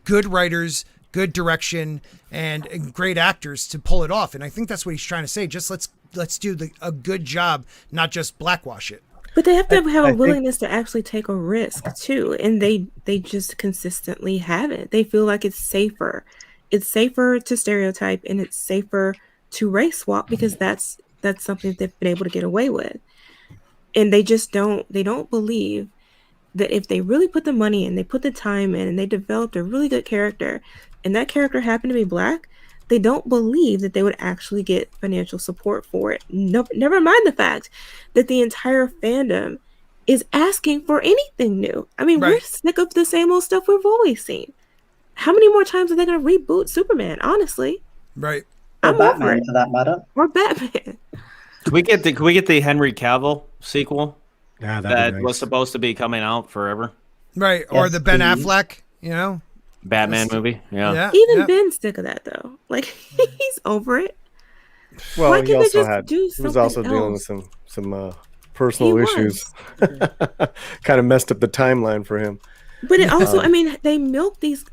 good writers, good direction, and great actors to pull it off. And I think that's what he's trying to say. Just let's do a good job, not just blackwash it. But they have to have a willingness to actually take a risk too, and they just consistently haven't. They feel like it's safer it's safer to stereotype and it's safer to race swap because that's something that they've been able to get away with. And they don't believe that if they really put the money in, they put the time in, and they developed a really good character, and that character happened to be Black, they don't believe that they would actually get financial support for it. No, never mind the fact that the entire fandom is asking for anything new. I mean, we're sick of the same old stuff we've always seen. How many more times are they going to reboot Superman? Honestly, right? Or Batman, for that matter. Or Batman. Can we get the Henry Cavill sequel? Yeah, that was supposed to be coming out forever. Right, or the Ben Affleck, Batman movie. Yeah. Even Ben's sick of that though. Like he's over it. Well, Why can't they just do he was also something dealing with else? some personal issues. Kind of messed up the timeline for him. But it also, I mean, they milk these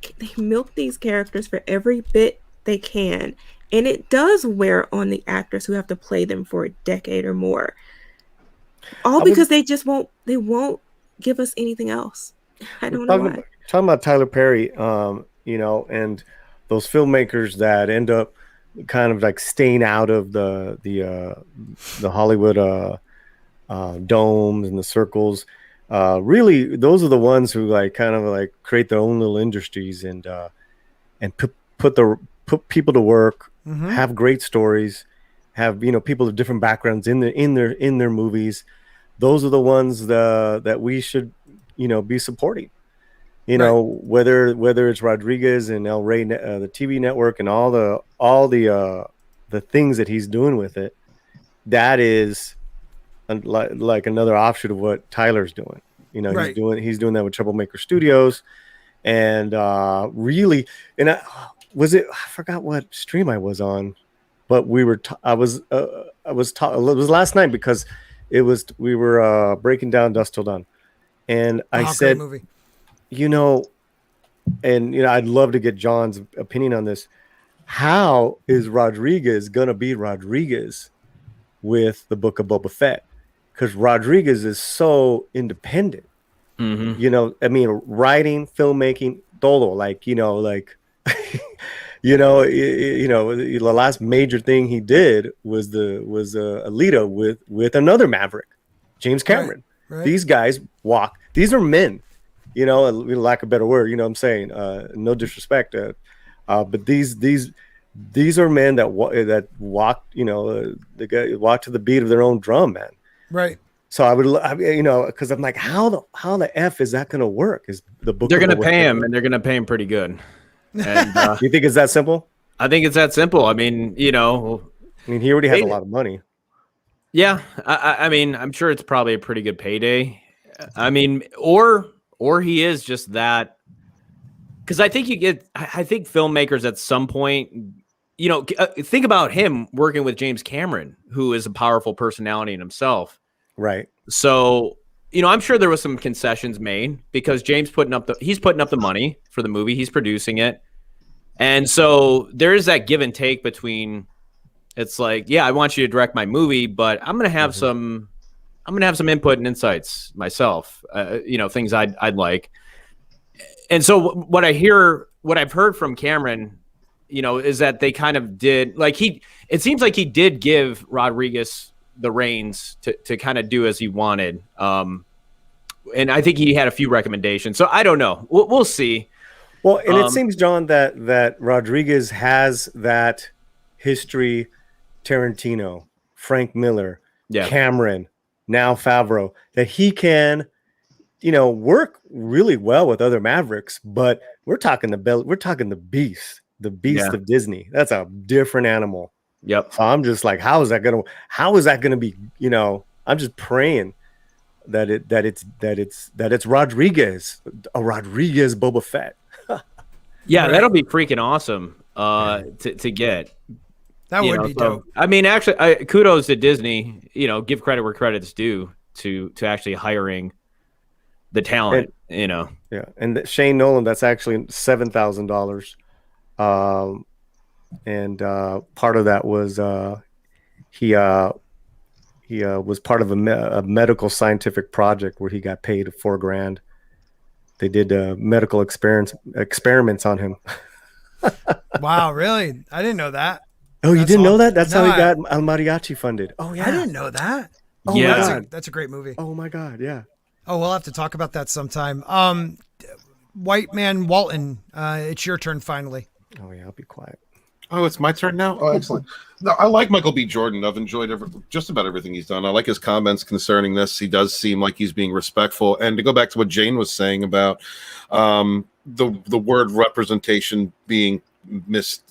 characters for every bit they can, and it does wear on the actors who have to play them for a decade or more. All because they won't give us anything else. I don't know why. Talking about Tyler Perry, and those filmmakers that end up kind of like staying out of the Hollywood domes and the circles. Really, those are the ones who kind of create their own little industries and put people to work, have great stories, have people of different backgrounds in their movies. Those are the ones that we should be supporting. Whether it's Rodriguez and El Rey, the TV network, and all the things that he's doing with it, that is like another offshoot of what Tyler's doing. He's doing that with Troublemaker Studios, and really, and I forgot what stream I was on, but it was last night because we were breaking down Dusk Till Dawn, and I said, movie. I'd love to get John's opinion on this. How is Rodriguez gonna be Rodriguez with the Book of Boba Fett? Because Rodriguez is so independent. I mean, writing, filmmaking, todo, the last major thing he did was Alita with another Maverick, James Cameron. Right. These guys walk. These are men. Lack of a better word. I'm saying. No disrespect. But these are men that walk. They walk to the beat of their own drum, man. Right. So I would, because I'm like, how the F is that going to work? Is the book? They're going to pay him, and they're going to pay him pretty good. And you think it's that simple? I think it's that simple. I mean, he already has a lot of money. Yeah, I mean, I'm sure it's probably a pretty good payday. I mean, or he is just that. Because I think filmmakers at some point, think about him working with James Cameron, who is a powerful personality in himself. Right. So, I'm sure there was some concessions made because James he's putting up the money for the movie. He's producing it. And so there is that give and take between, it's like, yeah, I want you to direct my movie, but I'm going to have some input and insights myself, things I'd like. And so what I've heard from Cameron, is that they kind of did it seems like he did give Rodriguez the reins to kind of do as he wanted. And I think he had a few recommendations. So I don't know. We'll see. Well, and it seems, John, that Rodriguez has that history. Tarantino, Frank Miller, Cameron, now Favreau, that he can, work really well with other Mavericks. But we're talking the beast of Disney. That's a different animal. Yep. So I'm just like, how is that gonna be? I'm just praying that it's Rodriguez, a Rodriguez Boba Fett. Yeah, that'll be freaking awesome to get. That would be dope. I mean, actually, kudos to Disney. Give credit where credit's due to actually hiring the talent. Yeah, and Shane Nolan, that's actually $7,000. And part of that was he was part of a medical scientific project where he got paid $4,000. They did medical experiments on him. Wow, really? I didn't know that. Oh, you That's didn't know awesome. that? That's No, how he got El Mariachi funded. Oh, yeah. I didn't know that. Oh, Yeah. my God. That's a great movie. Oh, my God. Yeah. Oh, we'll have to talk about that sometime. White Man Walton, it's your turn finally. Oh, yeah. I'll be quiet. Oh, it's my turn now? Oh, excellent. No, I like Michael B. Jordan. I've enjoyed just about everything he's done. I like his comments concerning this. He does seem like he's being respectful. And to go back to what Jayne was saying about the word representation being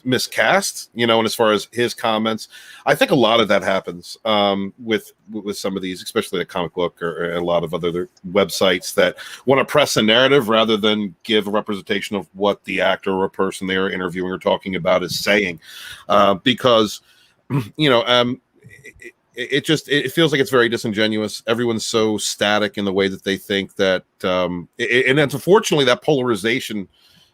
miscast, and as far as his comments, I think a lot of that happens with some of these, especially a comic book or a lot of other websites that want to press a narrative rather than give a representation of what the actor or person they are interviewing or talking about is saying, because it feels like it's very disingenuous. Everyone's so static in the way that they think that, and unfortunately that polarization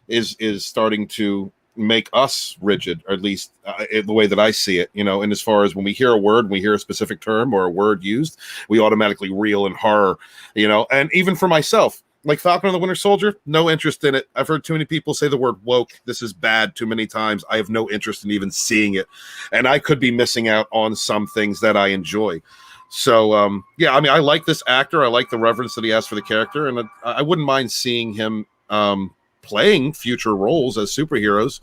is starting to make us rigid, or at least in the way that I see it, and as far as when we hear a word, we hear a specific term or a word used, we automatically reel in horror, and even for myself, like Falcon and the Winter Soldier, no interest in it. I've heard too many people say the word woke. This is bad too many times. I have no interest in even seeing it. And I could be missing out on some things that I enjoy. So, I like this actor. I like the reverence that he has for the character. And I wouldn't mind seeing him playing future roles as superheroes.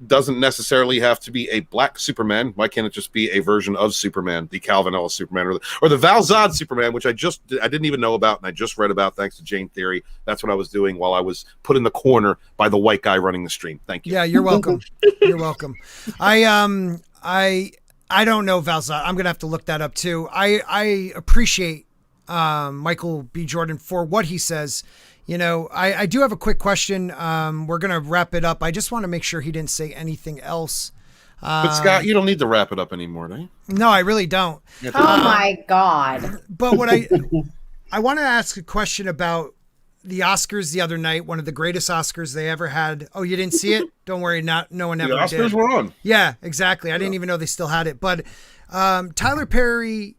Doesn't necessarily have to be a black Superman. Why can't it just be a version of Superman, the Calvin Ellis Superman, or the Val Zod Superman, which I didn't even know about, and I just read about thanks to Jayne Theory. That's what I was doing while I was put in the corner by the white guy running the stream. Thank you. Yeah, you're welcome. You're welcome. I don't know Val Zod. I'm gonna have to look that up too. I appreciate Michael B. Jordan for what he says. I do have a quick question. We're going to wrap it up. I just want to make sure he didn't say anything else. But Scott, you don't need to wrap it up anymore, do you? No, I really don't. Oh my God. But what I want to ask a question about the Oscars the other night, one of the greatest Oscars they ever had. Oh, you didn't see it? Don't worry. No one ever did. The Oscars were on. Yeah, exactly. I didn't even know they still had it. But Tyler Perry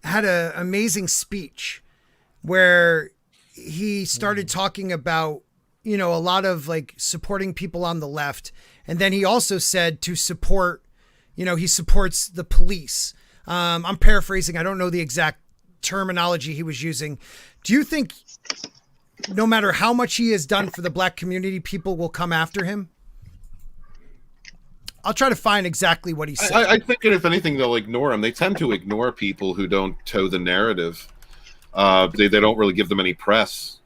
had an amazing speech where he started talking about, a lot of like supporting people on the left. And then he also said to support, he supports the police. I'm paraphrasing. I don't know the exact terminology he was using. Do you think no matter how much he has done for the black community, people will come after him? I'll try to find exactly what he said. I think that if anything, they'll ignore him. They tend to ignore people who don't toe the narrative. They don't really give them any press.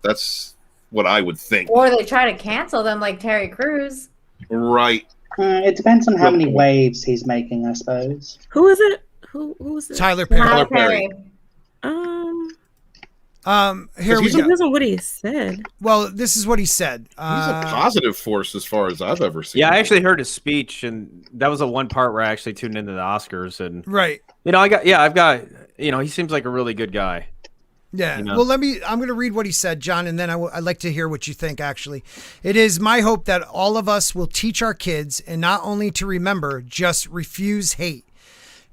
That's what I would think. Or they try to cancel them like Terry Crews. Right. It depends on how many waves he's making, I suppose. Who is it? Who is it? Tyler Perry. Tyler Perry. Here we It go. depends on what he said. Well, this is what he said. He's a positive force as far as I've ever seen. Yeah, I actually heard his speech, and that was the one part where I actually tuned into the Oscars. And right. I've got, he seems like a really good guy. Yeah. Well, I'm going to read what he said, John, and then I'd like to hear what you think, actually. It is my hope that all of us will teach our kids, and not only to remember, just refuse hate.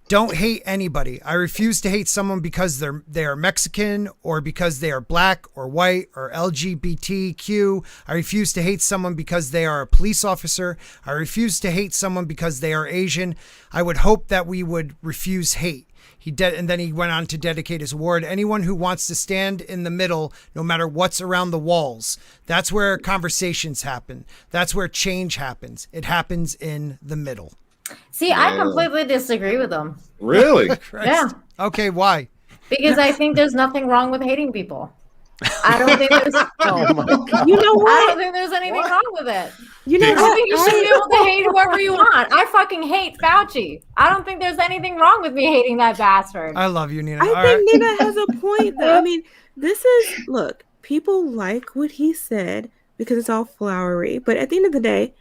Don't hate anybody. I refuse to hate someone because they are Mexican, or because they are black or white or LGBTQ. I refuse to hate someone because they are a police officer. I refuse to hate someone because they are Asian. I would hope that we would refuse hate. And then he went on to dedicate his award. Anyone who wants to stand in the middle, no matter what's around the walls, that's where conversations happen. That's where change happens. It happens in the middle. See, I completely disagree with him. Really? Yeah. Okay, why? Because I think there's nothing wrong with hating people. I don't think there's. Oh my God. You know what? I don't think there's anything wrong with it. You know I what? think you should be able to hate whoever you want. I fucking hate Fauci. I don't think there's anything wrong with me hating that bastard. I love you, Nina. I think Nina has a point, though. I mean, look, people like what he said because it's all flowery, but at the end of the day,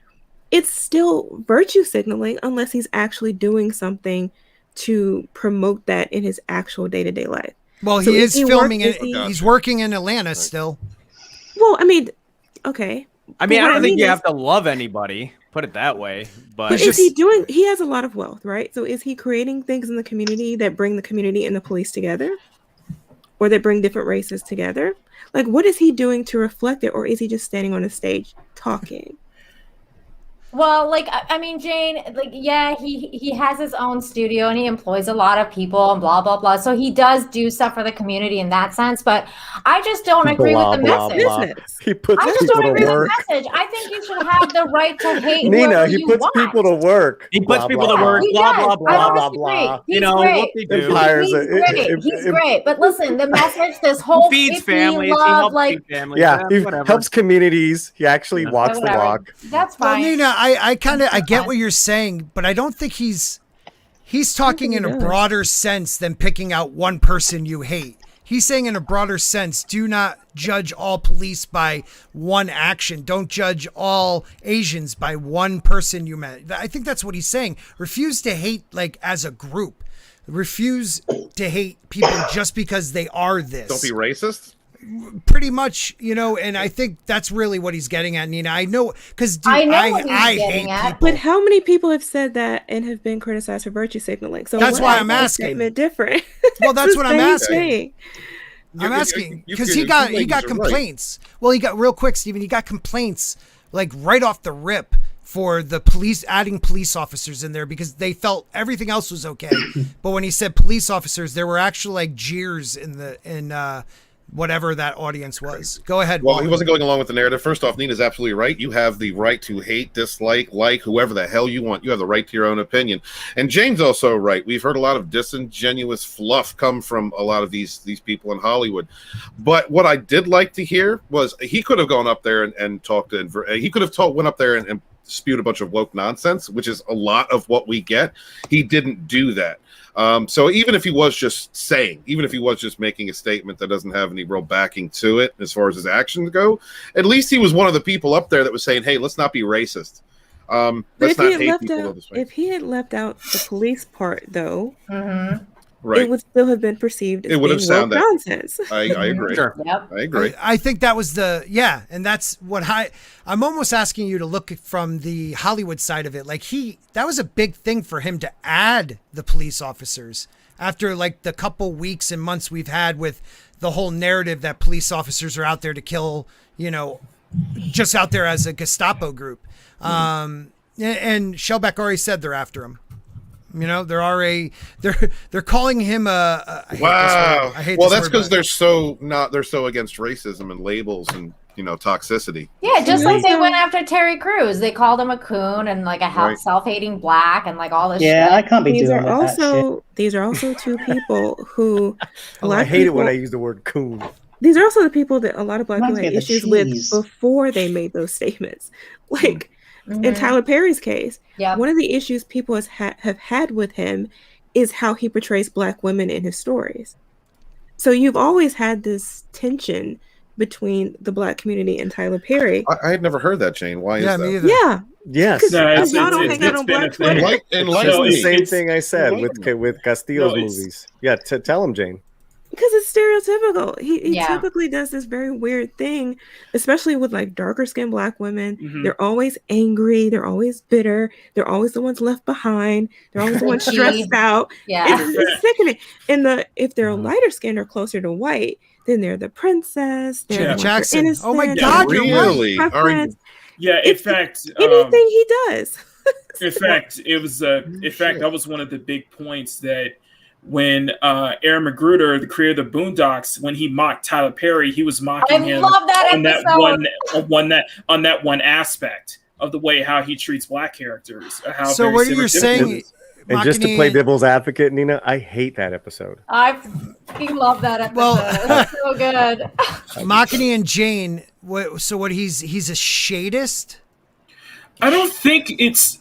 it's still virtue signaling unless he's actually doing something to promote that in his actual day-to-day life. Well, So he is filming it. he- He's working in Atlanta still. Well, I mean, okay. I mean, But I what don't think you is- have to love anybody, put it that way. But But is he doing? He has a lot of wealth, right? So is he creating things in the community that bring the community and the police together, or that bring different races together? Like, what is he doing to reflect it, or is he just standing on a stage talking? Well, like I mean, Jayne, like yeah, he has his own studio and he employs a lot of people and blah blah blah. So he does do stuff for the community in that sense. But I just don't agree Blah, with the blah, message. blah. He puts I just people don't to agree with work. the message. I think you should have the right to hate Nina, whoever he you puts want. people to work. He puts Blah, people blah, to work. He Blah does. blah I blah don't blah disagree. blah. He's You know great. what they do. Empires He's great. He's great. But listen, the message, this whole He feeds hippie families. He love, helps like feed families. Yeah, he whatever. helps communities. He actually walks the whatever. walk. That's Well, fine. Nina, I get what you're saying, but I don't think he's talking in a broader sense than picking out one person you hate. He's saying in a broader sense, do not judge all police by one action. Don't judge all Asians by one person you met. I think that's what he's saying. Refuse to hate like as a group. Refuse to hate people just because they are this. Don't be racist. Pretty much, you know, and I think that's really what he's getting at, Nina. I know, because I know what he's I getting hate at. people. But how many people have said that and have been criticized for virtue signaling? So That's what why makes I'm that asking. statement different. Well, that's It's what the I'm same asking. thing. I'm asking because you he got ladies are right. complaints. Well, he got real quick, Steven. He got complaints like right off the rip for the police adding police officers in there because they felt everything else was okay, but when he said police officers, there were actually like jeers in whatever that audience was. Go ahead. Well, he Walton. wasn't going along with the narrative. First off, Nina's absolutely right. You have the right to hate, dislike, like whoever the hell you want. You have the right to your own opinion. And Jayne's also right. We've heard a lot of disingenuous fluff come from a lot of these people in Hollywood. But what I did like to hear was he could have gone up there and talked to. He could have went up there and spewed a bunch of woke nonsense, which is a lot of what we get. He didn't do that. So even if he was just making a statement that doesn't have any real backing to it as far as his actions go, at least he was one of the people up there that was saying, hey, let's not be racist. But Let's if he not had hate left people out, this way. if he had left out the police part, though, Right. it would still have been perceived as It would have being woke sounded nonsense. I agree. Sure. Yep. I agree. I think that was and that's what I'm almost asking you to look from the Hollywood side of it. Like that was a big thing for him to add the police officers after like the couple weeks and months we've had with the whole narrative that police officers are out there to kill, you know, just out there as a Gestapo group. And Shellback already said they're after him. You know, they're calling him a I hate Wow. this word. I hate Well, this that's word, because but- they're so against racism and labels and toxicity. Yeah, just like they went after Terry Crews. They called him a coon and like a Right. self-hating black and like all this Yeah, shit. I can't be These doing are with that shit. also two people who a lot I of hate it when people- I use the word coon. These are also the people that a lot of black people Reminds me had of the issues with cheese. before they made those statements. Like in Tyler Perry's case, Yeah. one of the issues people have had with him is how he portrays black women in his stories. So you've always had this tension between the black community and Tyler Perry. I had never heard that, Jayne. Why is Yeah, that? me either. Yeah, Yes. No, because y'all don't hang out on been a Black thing. Twitter. Enlighten So It's the me. same it's- thing I said with Castillo's No, it's- movies. Yeah, tell him, Jayne. Because it's stereotypical. He Yeah. typically does this very weird thing, especially with like darker skinned black women. Mhm. They're always angry. They're always bitter. They're always the ones left behind. They're always the ones Bitchy. stressed out. Yeah. It's sickening. And if they're lighter skinned or closer to white, then they're the princess. They're Janet the ones that are Jackson. Oh my innocent, God, they're you're the right. Really? ones Are you- preference. Yeah, in fact, Anything he does. in fact, it was that was one of the big points that when Aaron McGruder, the creator of the Boondocks, when he mocked Tyler Perry, he was mocking I him love that on that episode. on that one aspect of the way how he treats black characters. How So very what similar you're to saying, him. And just to play devil's advocate, Nina, I hate that episode. I fucking love that episode. Well- That's so good. Makani and Jayne. What he's a shadist. I don't think it's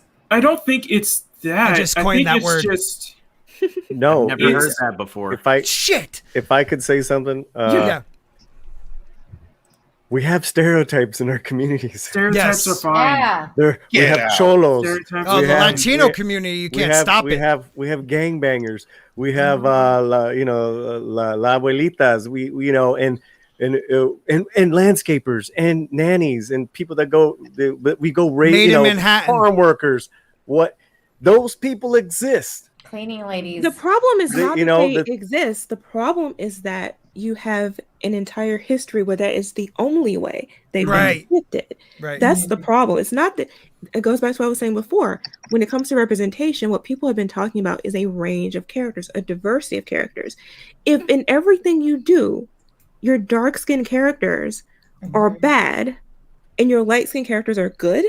that. I just coined think that it's word. Just No, Never heard It's- that before. Shit. if I could say something, Yeah. we have stereotypes in our communities. stereotypes Yes. are fine. Yeah. We Get have out. cholos. Stereotypes Oh, are the fine. Latino community, you can't stop we it. have gangbangers. We have la abuelitas. We and landscapers and nannies and people that we go raise, Made in Manhattan. farm workers. What those people exist. Cleaning ladies. The problem is not you that know, they exist. The problem is that you have an entire history where that is the only way they've Right. been depicted. Right. That's the problem. It's not that it goes back to what I was saying before. When it comes to representation, what people have been talking about is a range of characters, a diversity of characters. If in everything you do, your dark-skinned characters are bad and your light-skinned characters are good,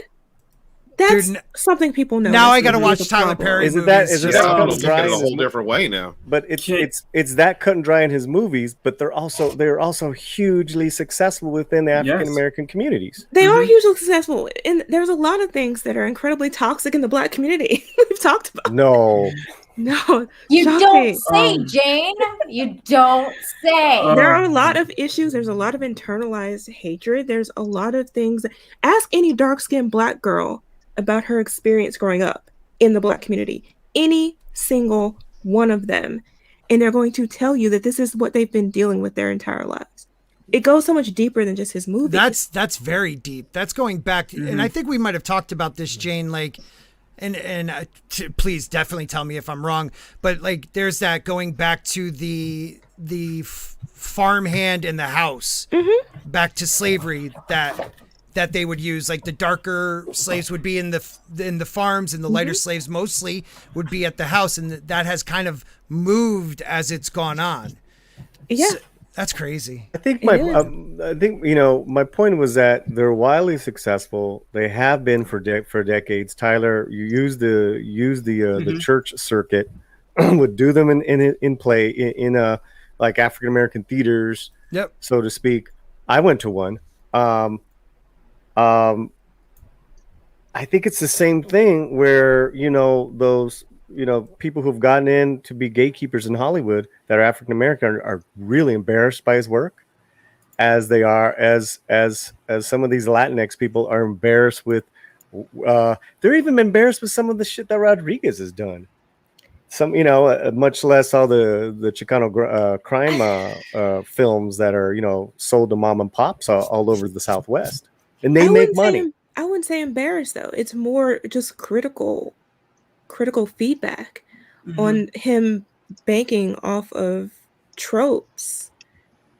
that's something people know. Now I got to watch Tyler Perry Is it movies. that? Is it Yeah, that cut look and at dry? it in a his whole mo- different way now. But it's that cut and dry in his movies. But they're also hugely successful within the African American communities. They are hugely successful, and there's a lot of things that are incredibly toxic in the Black community. We've talked about. No. You shocking. don't say, Jayne. You don't say. There are a lot of issues. There's a lot of internalized hatred. There's a lot of things. Ask any dark-skinned Black girl about her experience growing up in the Black community. Any single one of them. And they're going to tell you that this is what they've been dealing with their entire lives. It goes so much deeper than just his movie. That's very deep. That's going back, and I think we might have talked about this, Jayne. Like, and please definitely tell me if I'm wrong. But like, there's that going back to the farmhand in the house, back to slavery that they would use. Like the darker slaves would be in the farms, and the lighter slaves mostly would be at the house, and that has kind of moved as it's gone on. Yeah. So, that's crazy. I think my point was that they're wildly successful. They have been for decades. Tyler, you use the church circuit, would do them in play in like African American theaters, so to speak. I went to one. I think it's the same thing where those people who've gotten in to be gatekeepers in Hollywood that are African American are really embarrassed by his work, as they are as some of these Latinx people are embarrassed with. They're even embarrassed with some of the shit that Rodriguez has done. Some, much less all the Chicano crime films that are sold to mom and pops all over the Southwest, and they make money. I wouldn't say embarrassed though. It's more just critical feedback on him banking off of tropes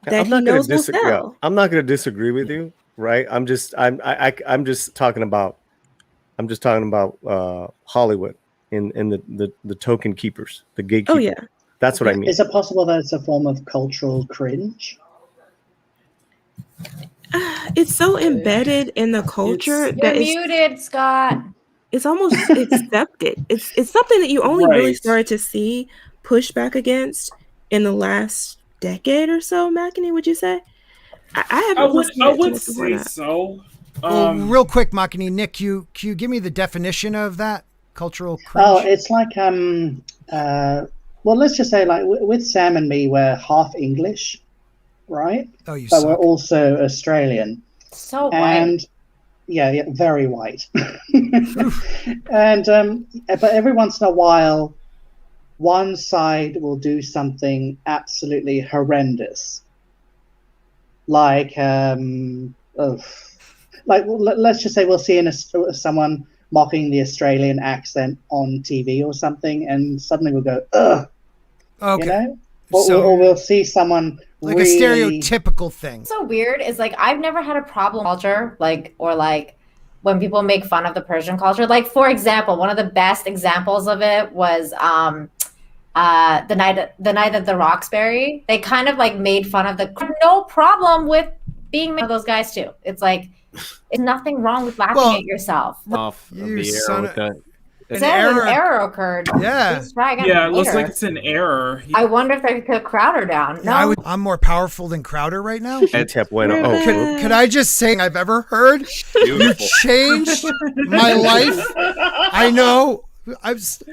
that he knows will sell. I'm not going to disagree with you, right? I'm just talking about Hollywood in the token keepers, the gatekeepers. Oh yeah, that's what I mean. Is it possible that it's a form of cultural cringe? It's so embedded in the culture that You're muted, Scott. It's almost accepted. It's something that you only really started to see pushback against in the last decade or so. Makini, would you say? I would say so. Well, real quick, Makini, Nick, can you give me the definition of that cultural cringe? Oh, it's like well, let's just say like with Sam and me, we're half English, right? Oh, you but suck. we're also Australian. So and white. Yeah, very white. And but every once in a while, one side will do something absolutely horrendous, like let's just say we'll see someone mocking the Australian accent on TV or something, and suddenly we'll go, ugh. Okay. Or we'll see someone like really... a stereotypical thing. So weird is like I've never had a problem with culture, or when people make fun of the Persian culture. Like, for example, one of the best examples of it was the night at the Roxbury. They kind of made fun of no problem with being one of those guys too. It's like it's nothing wrong with laughing at yourself. Off of the air An error occurred. Yeah. It looks like it's an error. I wonder if they could Crowder down. No, I'm more powerful than Crowder right now. Could I just say I've ever heard? You changed my life. I know.